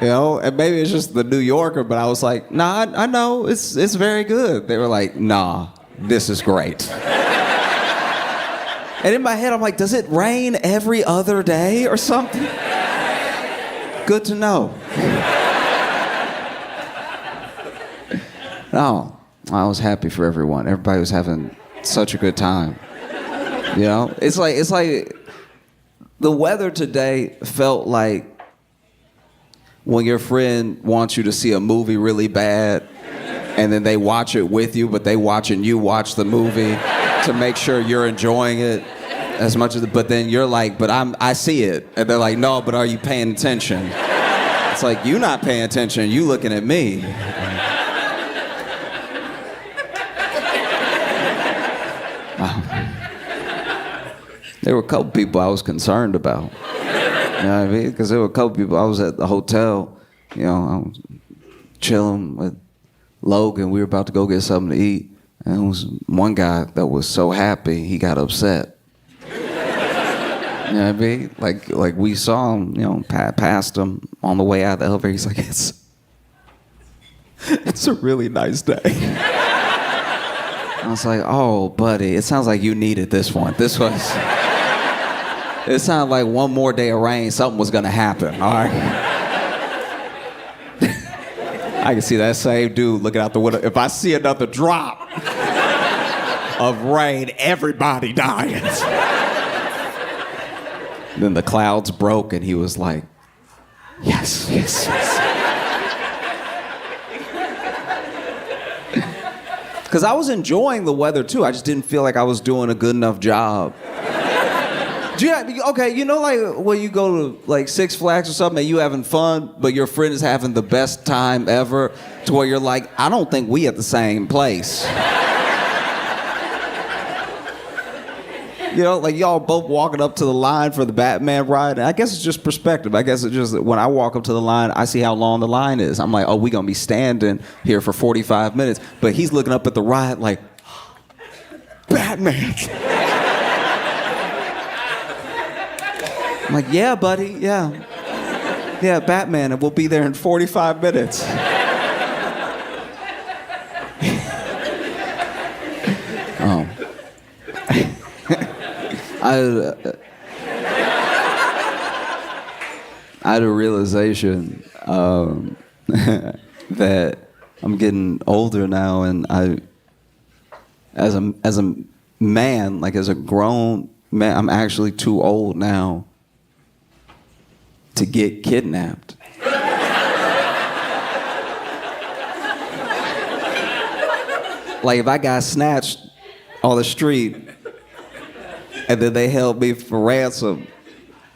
You know, and maybe it's just the New Yorker, but I was like, nah, I know, it's very good. They were like, nah, this is great. And in my head, I'm like, does it rain every other day or something? Good to know. No, I was happy for everyone. Everybody was having such a good time. You know, it's like the weather today felt like when your friend wants you to see a movie really bad, and then they watch it with you, but they watching you watch the movie to make sure you're enjoying it as much as. But then you're like, but I see it, and they're like, no, but are you paying attention? It's like, you not paying attention, you looking at me. There were a couple people I was concerned about. You know what I mean? Because there were a couple people. I was at the hotel, you know, I was chilling with Logan. We were about to go get something to eat. And there was one guy that was so happy, he got upset. You know what I mean? Like we saw him, you know, past him on the way out of the elevator. He's like, it's a really nice day. I was like, oh, buddy, it sounds like you needed this one. This was... It sounded like one more day of rain, something was gonna happen, all right? I can see that same dude looking out the window. If I see another drop of rain, everybody dying. Then the clouds broke and he was like, yes, yes, yes. Because I was enjoying the weather too. I just didn't feel like I was doing a good enough job. Okay, you know, like when you go to like Six Flags or something and you having fun, but your friend is having the best time ever, to where you're like, I don't think we at the same place. You know, like y'all both walking up to the line for the Batman ride. And I guess it's just perspective. I guess it's just when I walk up to the line, I see how long the line is. I'm like, oh, we gonna be standing here for 45 minutes. But he's looking up at the ride like, Batman. I'm like, yeah, buddy, yeah. Yeah, Batman, and we'll be there in 45 minutes. Oh. I had a realization that I'm getting older now, and as a man, like as a grown man, I'm actually too old now to get kidnapped. Like if I got snatched on the street and then they held me for ransom,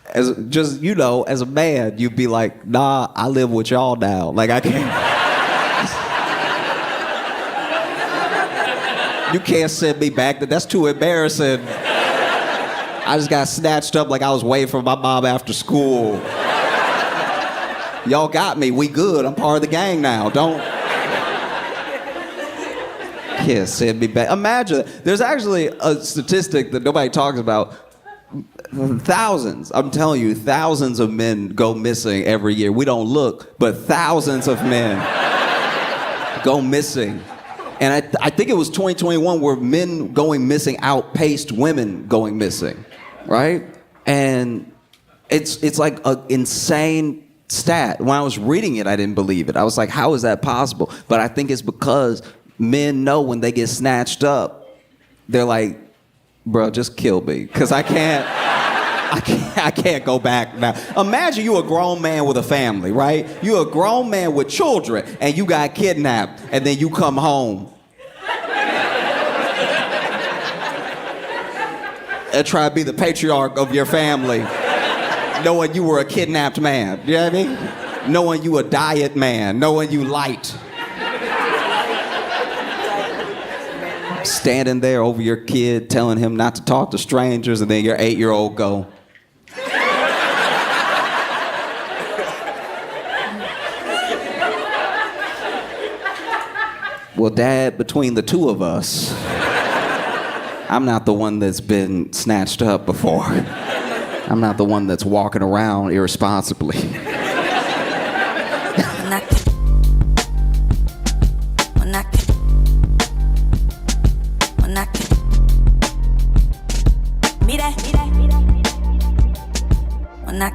as just, you know, as a man, you'd be like, nah, I live with y'all now. Like I can't. You can't send me back. That's too embarrassing. I just got snatched up like I was waiting for my mom after school. Y'all got me. We good. I'm part of the gang now. Don't. Can't send me back. Imagine. There's actually a statistic that nobody talks about. Thousands. I'm telling you, thousands of men go missing every year. We don't look, but thousands of men go missing. And I think it was 2021 where men going missing outpaced women going missing, right? And it's like an insane stat. When I was reading it, I didn't believe it. I was like, how is that possible? But I think it's because men know when they get snatched up, they're like, bro, just kill me, because I can't go back now. Imagine you a grown man with a family, right? You a grown man with children, and you got kidnapped, and then you come home and try to be the patriarch of your family, knowing you were a kidnapped man. You know what I mean? Knowing you a diet man, knowing you light. Standing there over your kid, telling him not to talk to strangers, and then your 8-year-old go, well, Dad, between the two of us, I'm not the one that's been snatched up before. I'm not the one that's walking around irresponsibly. When I